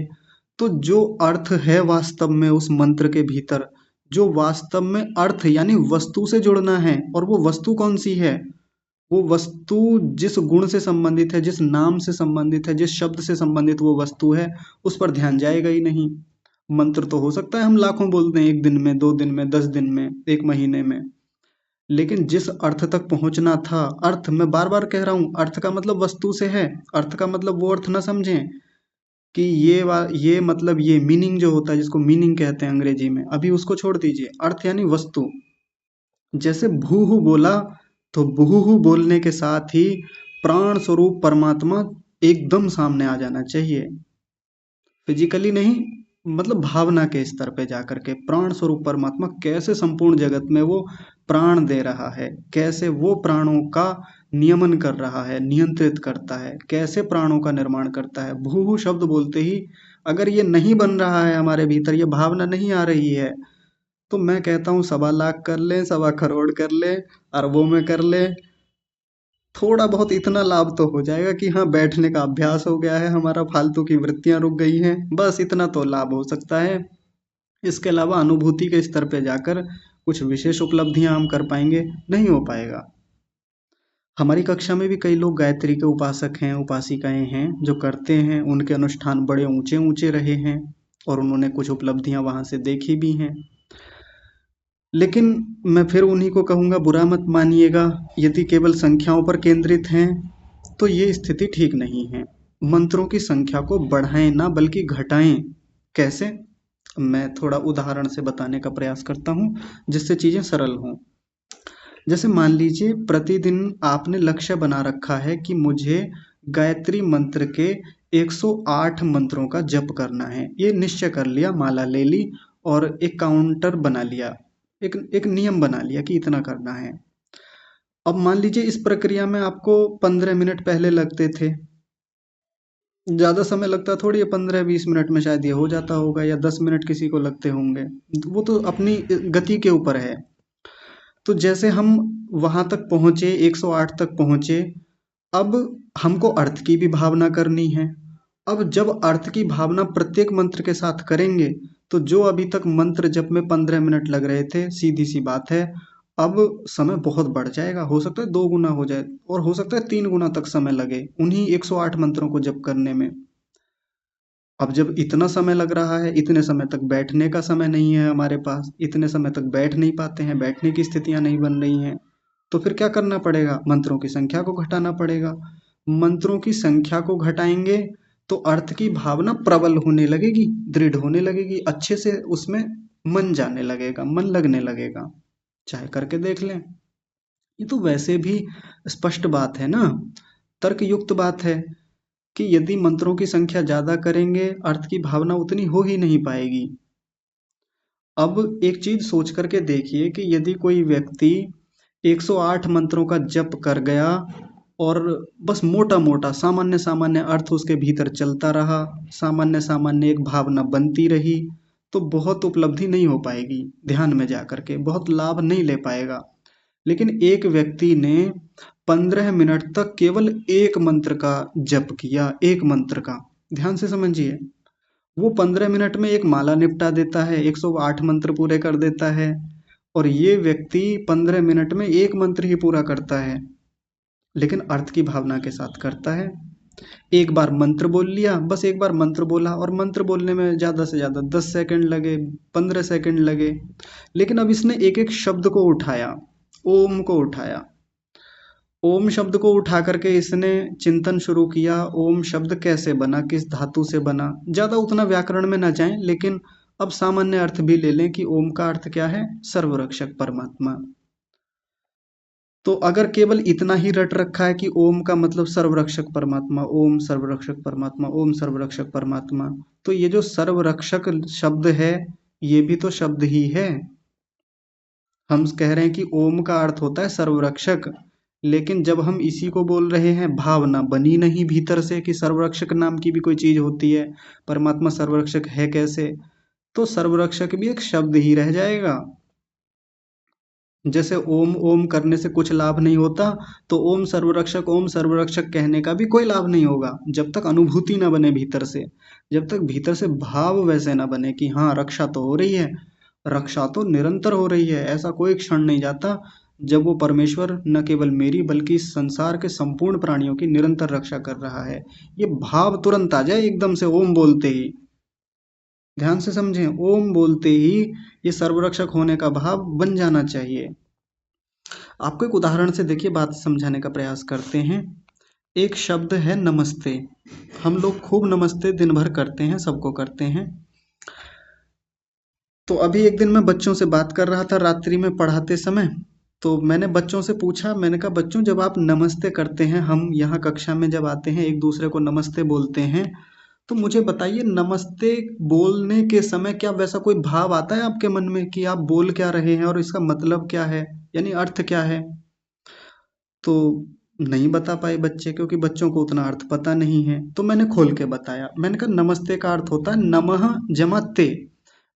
तो जो अर्थ है वास्तव में उस मंत्र के भीतर, जो वास्तव में अर्थ यानी वस्तु से जुड़ना है, और वो वस्तु कौन सी है, वो वस्तु जिस गुण से संबंधित है, जिस नाम से संबंधित है, जिस शब्द से संबंधित वो वस्तु है, उस पर ध्यान जाएगा ही नहीं। मंत्र तो हो सकता है हम लाखों बोल दें, 1 दिन में, 2 दिन में, 10 दिन में, 1 महीने में, लेकिन जिस अर्थ तक पहुंचना था, अर्थ, मैं बार बार कह रहा हूं, अर्थ का मतलब वस्तु से है। अर्थ का मतलब वो अर्थ ना समझें कि ये मतलब ये मीनिंग जो होता है, जिसको मीनिंग कहते हैं अंग्रेजी में, अभी उसको छोड़ दीजिए। अर्थ यानी वस्तु। जैसे भूहु बोला, तो भूहु बोलने के साथ ही प्राण स्वरूप परमात्मा एकदम सामने आ जाना चाहिए, फिजिकली नहीं, मतलब भावना के स्तर पे जाकर के प्राण स्वरूप परमात्मा कैसे संपूर्ण जगत में वो प्राण दे रहा है, कैसे वो प्राणों का नियमन कर रहा है, नियंत्रित करता है, कैसे प्राणों का निर्माण करता है। भूहु शब्द बोलते ही अगर ये नहीं बन रहा है हमारे भीतर, ये भावना नहीं आ रही है, तो मैं कहता हूँ 1.25 लाख कर ले, 1.25 करोड़ कर ले, अरबों में कर ले, थोड़ा बहुत इतना लाभ तो हो जाएगा कि हाँ, बैठने का अभ्यास हो गया है हमारा, फालतू की वृत्तियां रुक गई हैं, बस इतना तो लाभ हो सकता है। इसके अलावा अनुभूति के स्तर पे जाकर कुछ विशेष उपलब्धियां हम कर पाएंगे नहीं, हो पाएगा। हमारी कक्षा में भी कई लोग गायत्री के उपासक हैं, उपासिकाएं हैं, जो करते हैं, उनके अनुष्ठान बड़े ऊंचे ऊंचे रहे हैं और उन्होंने कुछ उपलब्धियां वहां से देखी भी हैं। लेकिन मैं फिर उन्हीं को कहूँगा, बुरा मत मानिएगा, यदि केवल संख्याओं पर केंद्रित हैं तो ये स्थिति ठीक नहीं है। मंत्रों की संख्या को बढ़ाएं ना, बल्कि घटाएं। कैसे? मैं थोड़ा उदाहरण से बताने का प्रयास करता हूँ जिससे चीज़ें सरल हों। जैसे मान लीजिए प्रतिदिन आपने लक्ष्य बना रखा है कि मुझे गायत्री मंत्र के 108 मंत्रों का जप करना है, ये निश्चय कर लिया, माला ले ली और एक काउंटर बना लिया, एक नियम बना लिया कि इतना करना है। अब मान लीजिए इस प्रक्रिया में आपको 15 मिनट पहले लगते थे, ज़्यादा समय लगता थोड़ी है, 15-20 मिनट में शायद ये हो जाता होगा, या 10 मिनट किसी को लगते होंगे, वो तो अपनी गति के ऊपर है। तो जैसे हम वहां तक पहुंचे, 108 तक पहुंचे, अब हमको अर्थ की भी भावना करनी है। अब जब अर्थ की भावना प्रत्येक मंत्र के साथ करेंगे, तो जो अभी तक मंत्र जप में 15 मिनट लग रहे थे, सीधी सी बात है, अब समय बहुत बढ़ जाएगा, हो सकता है 2 गुना हो जाए, और हो सकता है 3 गुना तक समय लगे उन्हीं 108 मंत्रों को जप करने में। अब जब इतना समय लग रहा है, इतने समय तक बैठने का समय नहीं है हमारे पास, इतने समय तक बैठ नहीं पाते हैं, बैठने की स्थितियां नहीं बन रही हैं, तो फिर क्या करना पड़ेगा? मंत्रों की संख्या को घटाना पड़ेगा। मंत्रों की संख्या को घटाएंगे तो अर्थ की भावना प्रबल होने लगेगी, दृढ़ होने लगेगी, अच्छे से उसमें मन जाने लगेगा, मन लगने लगेगा। चाहे करके देख लें। ये तो वैसे भी स्पष्ट बात है ना, तर्क युक्त बात है कि यदि मंत्रों की संख्या ज्यादा करेंगे, अर्थ की भावना उतनी हो ही नहीं पाएगी। अब एक चीज सोच करके देखिए कि यदि कोई व्यक्ति 108 मंत्रों का जप कर गया और बस मोटा मोटा सामान्य सामान्य अर्थ उसके भीतर चलता रहा, सामान्य सामान्य एक भावना बनती रही, तो बहुत उपलब्धि नहीं हो पाएगी, ध्यान में जा करके बहुत लाभ नहीं ले पाएगा। लेकिन एक व्यक्ति ने 15 मिनट तक केवल एक मंत्र का जप किया, एक मंत्र का, ध्यान से समझिए, वो 15 मिनट में एक माला निपटा देता है, 108 मंत्र पूरे कर देता है। और ये व्यक्ति 15 मिनट में एक मंत्र ही पूरा करता है, लेकिन अर्थ की भावना के साथ करता है। एक बार मंत्र बोल लिया, बस एक बार मंत्र बोला, और मंत्र बोलने में ज़्यादा से ज़्यादा 10 सेकंड लगे, 15 सेकंड लगे, लेकिन अब इसने एक एक शब्द को उठाया, ओम को उठाया, ओम शब्द को उठा करके इसने चिंतन शुरू किया, ओम शब्द कैसे बना, किस धातु से बना। ज़्यादा उतना व्याकरण में ना जाएं, लेकिन अब सामान्य अर्थ भी ले लें कि ओम का अर्थ क्या है, सर्वरक्षक परमात्मा। तो अगर केवल इतना ही रट रखा है कि ओम का मतलब सर्वरक्षक परमात्मा, ओम सर्वरक्षक परमात्मा, ओम सर्वरक्षक परमात्मा, तो ये जो सर्वरक्षक शब्द है ये भी तो शब्द ही है। हम कह रहे हैं कि ओम का अर्थ होता है सर्वरक्षक, लेकिन जब हम इसी को बोल रहे हैं, भावना बनी नहीं भीतर से कि सर्वरक्षक नाम की भी कोई चीज होती है, परमात्मा सर्वरक्षक है कैसे, तो सर्वरक्षक भी एक शब्द ही रह जाएगा। जैसे ओम ओम करने से कुछ लाभ नहीं होता, तो ओम सर्वरक्षक कहने का भी कोई लाभ नहीं होगा जब तक अनुभूति ना बने भीतर से, जब तक भीतर से भाव वैसे ना बने कि हाँ रक्षा तो हो रही है, रक्षा तो निरंतर हो रही है, ऐसा कोई क्षण नहीं जाता जब वो परमेश्वर न केवल मेरी बल्कि संसार के संपूर्ण प्राणियों की निरंतर रक्षा कर रहा है। ये भाव तुरंत आ जाए एकदम से ओम बोलते ही, ध्यान से समझें, ओम बोलते ही ये सर्वरक्षक होने का भाव बन जाना चाहिए। आपको एक उदाहरण से देखिए बात समझाने का प्रयास करते हैं। एक शब्द है नमस्ते, हम लोग खूब नमस्ते दिन भर करते हैं, सबको करते हैं। तो अभी एक दिन मैं बच्चों से बात कर रहा था रात्रि में पढ़ाते समय, तो मैंने बच्चों से पूछा, मैंने कहा बच्चों जब आप नमस्ते करते हैं, हम यहाँ कक्षा में जब आते हैं एक दूसरे को नमस्ते बोलते हैं, तो मुझे बताइए नमस्ते बोलने के समय क्या वैसा कोई भाव आता है आपके मन में कि आप बोल क्या रहे हैं और इसका मतलब क्या है, यानी अर्थ क्या है। तो नहीं बता पाए बच्चे, क्योंकि बच्चों को उतना अर्थ पता नहीं है। तो मैंने खोल के बताया, मैंने कहा नमस्ते का अर्थ होता है नमः जमा ते,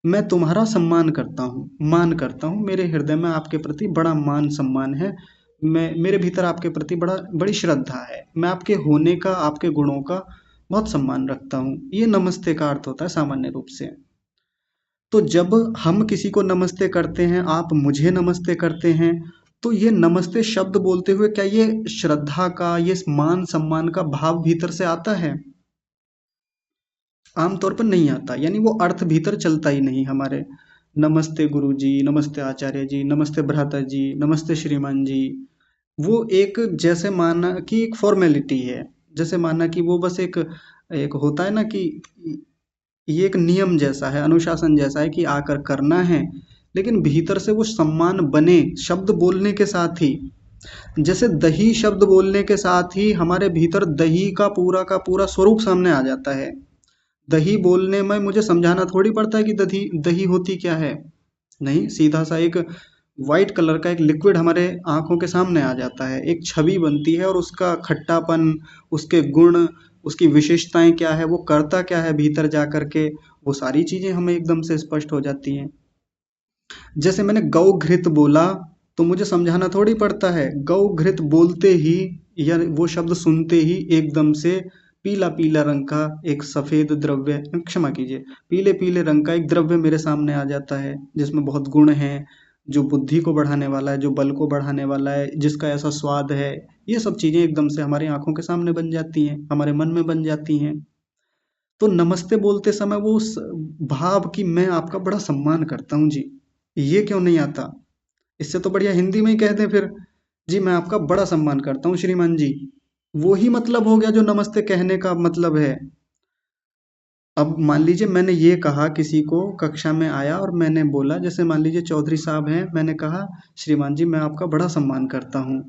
मैं तुम्हारा सम्मान करता हूँ, मान करता हूँ, मेरे हृदय में आपके प्रति बड़ा मान सम्मान है, मैं मेरे भीतर आपके प्रति बड़ी श्रद्धा है, मैं आपके होने का, आपके गुणों का बहुत सम्मान रखता हूँ। ये नमस्ते का अर्थ होता है सामान्य रूप से। तो जब हम किसी को नमस्ते करते हैं, आप मुझे नमस्ते करते हैं, तो ये नमस्ते शब्द बोलते हुए क्या ये श्रद्धा का, ये मान सम्मान का भाव भीतर से आता है? आमतौर पर नहीं आता, यानी वो अर्थ भीतर चलता ही नहीं हमारे। नमस्ते गुरु जी, नमस्ते आचार्य जी, नमस्ते भ्राता जी, नमस्ते श्रीमान जी, वो एक जैसे माना कि एक फॉर्मेलिटी है, जैसे माना कि वो बस एक एक होता है ना कि ये एक नियम जैसा है, अनुशासन जैसा है कि आकर करना है, लेकिन भीतर से वो सम्मान बने शब्द बोलने के साथ ही। जैसे दही शब्द बोलने के साथ ही हमारे भीतर दही का पूरा स्वरूप सामने आ जाता है। दही बोलने में मुझे समझाना थोड़ी पड़ता है कि दही दही होती क्या है, नहीं, सीधा सा एक वाइट कलर का एक लिक्विड हमारे आंखों के सामने आ जाता है, एक छवि बनती है, और उसका खट्टापन, उसके गुण, उसकी विशेषताएं क्या है, वो करता क्या है भीतर जा करके, वो सारी चीजें हमें एकदम से स्पष्ट हो जाती हैं। जैसे मैंने गौ घृत बोला, तो मुझे समझाना थोड़ी पड़ता है, गौ घृत बोलते ही या वो शब्द सुनते ही एकदम से पीला पीला रंग का एक सफेद द्रव्य, क्षमा कीजिए, पीले पीले रंग का एक द्रव्य मेरे सामने आ जाता है, जिसमें बहुत गुण हैं, जो बुद्धि को बढ़ाने वाला है, जो बल को बढ़ाने वाला है, जिसका ऐसा स्वाद है। ये सब चीजें एकदम से हमारी आंखों के सामने बन जाती हैं, हमारे मन में बन जाती हैं। तो नमस्ते बोलते समय वो उस भाव की मैं आपका बड़ा सम्मान करता हूँ जी, ये क्यों नहीं आता? इससे तो बढ़िया हिंदी में ही कह दें फिर, जी मैं आपका बड़ा सम्मान करता हूँ श्रीमान जी, वो ही मतलब हो गया जो नमस्ते कहने का मतलब है। अब मान लीजिए मैंने ये कहा, किसी को कक्षा में आया और मैंने बोला, जैसे मान लीजिए चौधरी साहब हैं, मैंने कहा श्रीमान जी मैं आपका बड़ा सम्मान करता हूँ,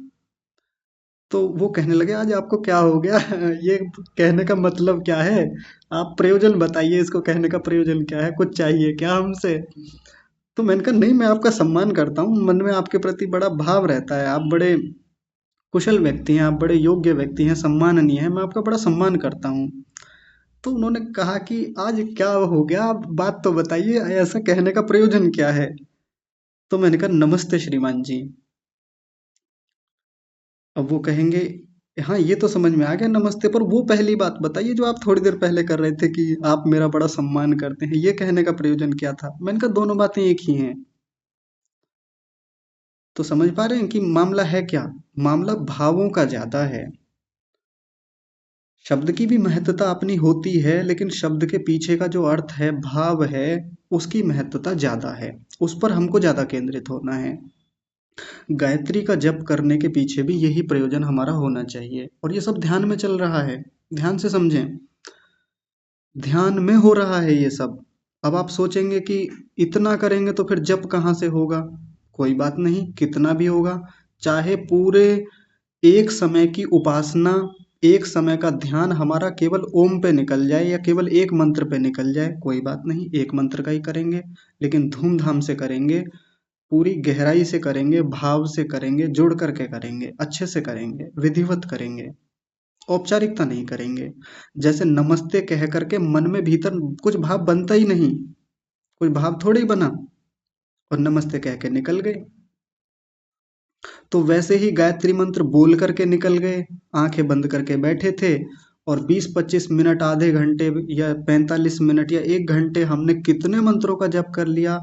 तो वो कहने लगे आज आपको क्या हो गया ये कहने का मतलब क्या है, आप प्रयोजन बताइए, इसको कहने का प्रयोजन क्या है, कुछ चाहिए क्या हमसे? तो मैंने कहा नहीं, मैं आपका सम्मान करता हूँ, मन में आपके प्रति बड़ा भाव रहता है, आप बड़े कुशल व्यक्ति हैं, आप बड़े योग्य व्यक्ति हैं, सम्माननीय हैं, मैं आपका बड़ा सम्मान करता हूँ। तो उन्होंने कहा कि आज क्या हो गया, आप बात तो बताइए, ऐसा कहने का प्रयोजन क्या है? तो मैंने कहा नमस्ते श्रीमान जी। अब वो कहेंगे हाँ ये तो समझ में आ गया नमस्ते, पर वो पहली बात बताइए जो आप थोड़ी देर पहले कर रहे थे कि आप मेरा बड़ा सम्मान करते हैं, ये कहने का प्रयोजन क्या था? मैंने कहा दोनों बातें एक ही हैं। तो समझ पा रहे हैं कि मामला है क्या? मामला भावों का ज्यादा है। शब्द की भी महत्ता अपनी होती है, लेकिन शब्द के पीछे का जो अर्थ है, भाव है, उसकी महत्ता ज्यादा है, उस पर हमको ज्यादा केंद्रित होना है। गायत्री का जप करने के पीछे भी यही प्रयोजन हमारा होना चाहिए, और ये सब ध्यान में चल रहा है। ध्यान से समझें, ध्यान में हो रहा है ये सब। अब आप सोचेंगे कि इतना करेंगे तो फिर जप कहाँ से होगा? कोई बात नहीं, कितना भी होगा, चाहे पूरे एक समय की उपासना, एक समय का ध्यान हमारा केवल ओम पे निकल जाए या केवल एक मंत्र पे निकल जाए, कोई बात नहीं, एक मंत्र का ही करेंगे, लेकिन धूमधाम से करेंगे, पूरी गहराई से करेंगे, भाव से करेंगे, जुड़ करके करेंगे, अच्छे से करेंगे, विधिवत करेंगे, औपचारिकता नहीं करेंगे। जैसे नमस्ते कह करके मन में भीतर कुछ भाव बनता ही नहीं, कोई भाव थोड़ी बना, और नमस्ते कह के निकल गए। तो वैसे ही गायत्री मंत्र बोल करके निकल गए, आंखें बंद करके बैठे थे, और 20-25 मिनट, आधे घंटे या 45 मिनट या 1 घंटे हमने कितने मंत्रों का जप कर लिया।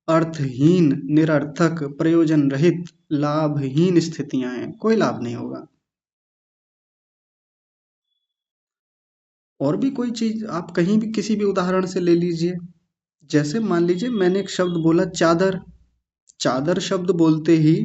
अर्थहीन, निरर्थक, प्रयोजन रहित, लाभहीन स्थितियां हैं, कोई लाभ नहीं होगा। और भी कोई चीज आप कहीं भी किसी भी उदाहरण से ले लीजिए। जैसे मान लीजिए मैंने एक शब्द बोला चादर, चादर शब्द बोलते ही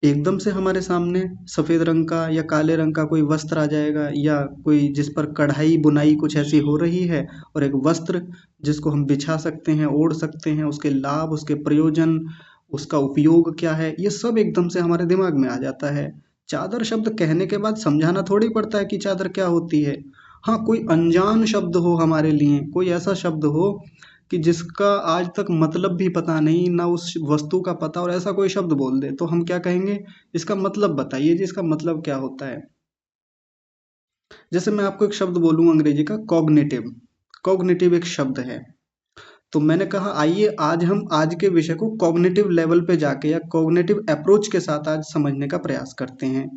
एकदम से हमारे सामने सफेद रंग का या काले रंग का कोई वस्त्र आ जाएगा, या कोई जिस पर कढ़ाई बुनाई कुछ ऐसी हो रही है, और एक वस्त्र जिसको हम बिछा सकते हैं, ओढ़ सकते हैं, उसके लाभ, उसके प्रयोजन, उसका उपयोग क्या है, ये सब एकदम से हमारे दिमाग में आ जाता है। चादर शब्द कहने के बाद समझाना थोड़ी पड़ता है कि चादर क्या होती है। हाँ, कोई अनजान शब्द हो हमारे लिए, कोई ऐसा शब्द हो कि जिसका आज तक मतलब भी पता नहीं, ना उस वस्तु का पता, और ऐसा कोई शब्द बोल दे तो हम क्या कहेंगे, इसका मतलब बताइए जी, इसका मतलब क्या होता है? जैसे मैं आपको एक शब्द बोलूं अंग्रेजी का, कॉग्निटिव। कॉग्निटिव एक शब्द है, तो मैंने कहा आइए आज हम आज के विषय को कॉग्निटिव लेवल पे जाके या कॉग्निटिव अप्रोच के साथ आज समझने का प्रयास करते हैं।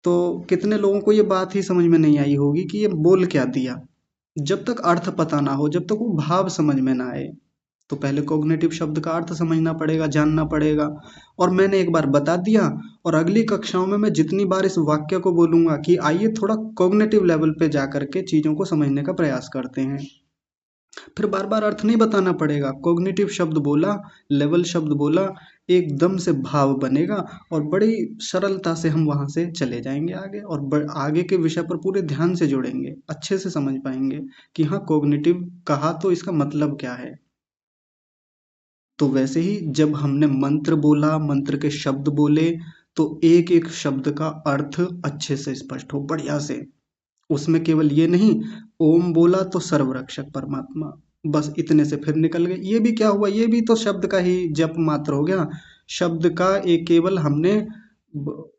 तो कितने लोगों को ये बात ही समझ में नहीं आई होगी कि ये बोल क्या दिया। जब तक अर्थ पता ना हो, जब तक वो भाव समझ में ना आए, तो पहले कॉग्निटिव शब्द का अर्थ समझना पड़ेगा, जानना पड़ेगा। और मैंने एक बार बता दिया, और अगली कक्षाओं में मैं जितनी बार इस वाक्य को बोलूंगा कि आइए थोड़ा कॉग्निटिव लेवल पे जा करके चीजों को समझने का प्रयास करते हैं, फिर बार बार अर्थ नहीं बताना पड़ेगा। कॉग्निटिव शब्द बोला, लेवल शब्द बोला, एकदम से भाव बनेगा, और बड़ी सरलता से हम वहां से चले जाएंगे आगे, और आगे के विषय पर पूरे ध्यान से जुड़ेंगे, अच्छे से समझ पाएंगे कि हाँ कॉग्निटिव कहा तो इसका मतलब क्या है। तो वैसे ही जब हमने मंत्र बोला, मंत्र के शब्द बोले, तो एक एक शब्द का अर्थ अच्छे से स्पष्ट हो, बढ़िया से। उसमें केवल ये नहीं, ओम बोला तो सर्वरक्षक परमात्मा, बस इतने से फिर निकल गए, ये भी क्या हुआ, ये भी तो शब्द का ही जप मात्र हो गया। शब्द का एक केवल हमने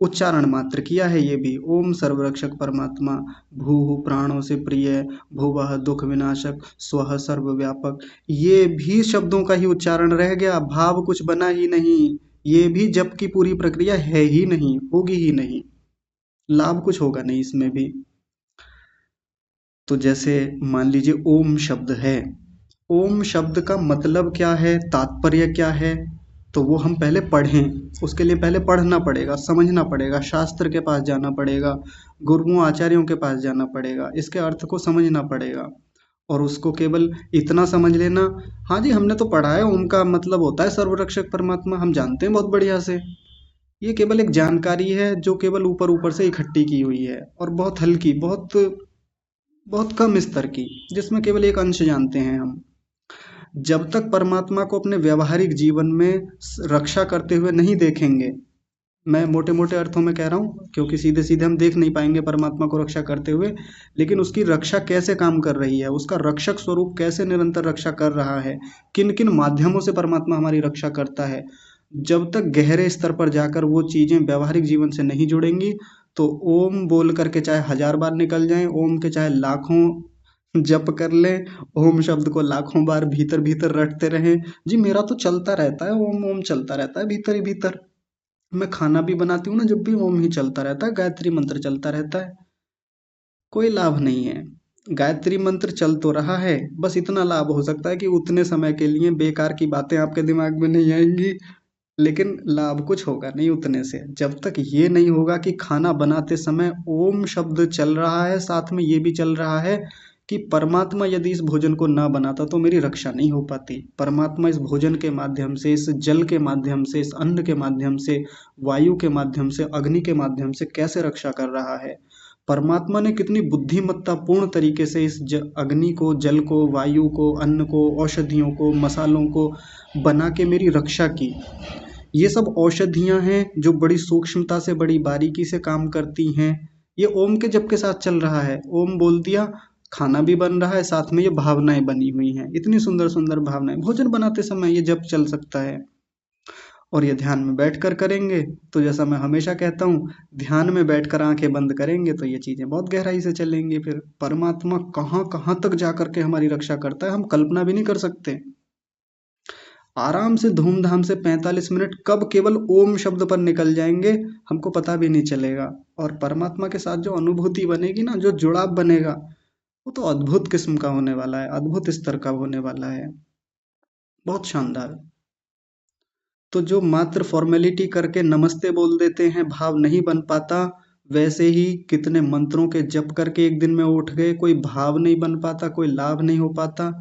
उच्चारण मात्र किया है, ये भी ओम सर्वरक्षक परमात्मा, भूः प्राणों से प्रिय, भुवः दुख विनाशक, स्वः सर्वव्यापक, ये भी शब्दों का ही उच्चारण रह गया, भाव कुछ बना ही नहीं। ये भी जप की पूरी प्रक्रिया है ही नहीं, होगी ही नहीं, लाभ कुछ होगा नहीं इसमें भी। तो जैसे मान लीजिए ओम शब्द है, ओम शब्द का मतलब क्या है, तात्पर्य क्या है, तो वो हम पहले पढ़ें, उसके लिए पहले पढ़ना पड़ेगा, समझना पड़ेगा, शास्त्र के पास जाना पड़ेगा, गुरुओं आचार्यों के पास जाना पड़ेगा, इसके अर्थ को समझना पड़ेगा। और उसको केवल इतना समझ लेना, हाँ जी हमने तो पढ़ा है ओम का मतलब होता है सर्वरक्षक परमात्मा, हम जानते हैं बहुत बढ़िया से, ये केवल एक जानकारी है जो केवल ऊपर ऊपर से इकट्ठी की हुई है, और बहुत हल्की, बहुत बहुत कम स्तर की, जिसमें केवल एक अंश जानते हैं हम। जब तक परमात्मा को अपने व्यवहारिक जीवन में रक्षा करते हुए नहीं देखेंगे, मैं मोटे मोटे अर्थों में कह रहा हूँ, क्योंकि सीधे सीधे हम देख नहीं पाएंगे परमात्मा को रक्षा करते हुए, लेकिन उसकी रक्षा कैसे काम कर रही है, उसका रक्षक स्वरूप कैसे निरंतर रक्षा कर रहा है, किन किन माध्यमों से परमात्मा हमारी रक्षा करता है। जब तक गहरे स्तर पर जाकर वो चीजें व्यवहारिक जीवन से नहीं जुड़ेंगी, तो ओम बोल करके चाहे 1000 बार निकल जाएं, ओम के चाहे लाखों जप कर लें, ओम शब्द को लाखों बार भीतर भीतर रटते रहें, जी मेरा तो चलता रहता है, ओम ओम चलता रहता है भीतर ही भीतर। मैं खाना भी बनाती हूँ ना, जब भी ओम ही चलता रहता है, गायत्री मंत्र चलता रहता है। कोई लाभ नहीं है। गायत्री मंत्र चल तो रहा है, बस इतना लाभ हो सकता है कि उतने समय के लिए बेकार की बातें आपके दिमाग में नहीं आएंगी, लेकिन लाभ कुछ होगा नहीं उतने से। जब तक ये नहीं होगा कि खाना बनाते समय ओम शब्द चल रहा है, साथ में ये भी चल रहा है कि परमात्मा यदि इस भोजन को ना बनाता तो मेरी रक्षा नहीं हो पाती। परमात्मा इस भोजन के माध्यम से, इस जल के माध्यम से, इस अन्न के माध्यम से, वायु के माध्यम से, अग्नि के माध्यम से कैसे रक्षा कर रहा है। परमात्मा ने कितनी बुद्धिमत्तापूर्ण तरीके से इस अग्नि को, जल को, वायु को, अन्न को, औषधियों को, मसालों को बना के मेरी रक्षा की। ये सब औषधियाँ हैं जो बड़ी सूक्ष्मता से, बड़ी बारीकी से काम करती हैं। ये ओम के जप के साथ चल रहा है। ओम बोल दिया, खाना भी बन रहा है, साथ में ये भावनाएं बनी हुई हैं, इतनी सुंदर सुंदर भावनाएं। भोजन बनाते समय ये जप चल सकता है, और ये ध्यान में बैठकर करेंगे तो जैसा मैं हमेशा कहता हूँ, ध्यान में बैठकर आंखें बंद करेंगे तो ये चीज़ें बहुत गहराई से चलेंगी। फिर परमात्मा कहाँ कहाँ तक जा करके हमारी रक्षा करता है, हम कल्पना भी नहीं कर सकते। आराम से धूमधाम से 45 मिनट कब केवल ओम शब्द पर निकल जाएंगे, हमको पता भी नहीं चलेगा। और परमात्मा के साथ जो अनुभूति बनेगी ना, जो जुड़ाव बनेगा, वो तो अद्भुत किस्म का होने वाला है, अद्भुत स्तर का होने वाला है, बहुत शानदार। तो जो मात्र फॉर्मेलिटी करके नमस्ते बोल देते हैं, भाव नहीं बन पाता, वैसे ही कितने मंत्रों के जप करके एक दिन में उठ गए, कोई भाव नहीं बन पाता, कोई लाभ नहीं हो पाता।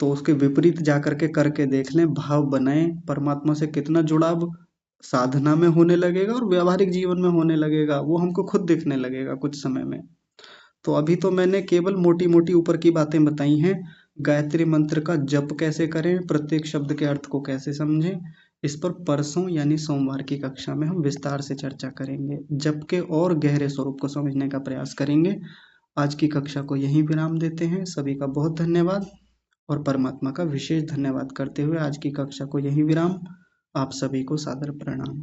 तो उसके विपरीत जा करके करके देख लें, भाव बनाएं, परमात्मा से कितना जुड़ाव साधना में होने लगेगा और व्यावहारिक जीवन में होने लगेगा, वो हमको खुद दिखने लगेगा कुछ समय में। तो अभी तो मैंने केवल मोटी मोटी ऊपर की बातें बताई हैं। गायत्री मंत्र का जप कैसे करें, प्रत्येक शब्द के अर्थ को कैसे समझें, इस पर परसों यानी सोमवार की कक्षा में हम विस्तार से चर्चा करेंगे, जप के और गहरे स्वरूप को समझने का प्रयास करेंगे। आज की कक्षा को यहीं विराम देते हैं। सभी का बहुत धन्यवाद, और परमात्मा का विशेष धन्यवाद करते हुए आज की कक्षा को यहीं विराम। आप सभी को सादर प्रणाम।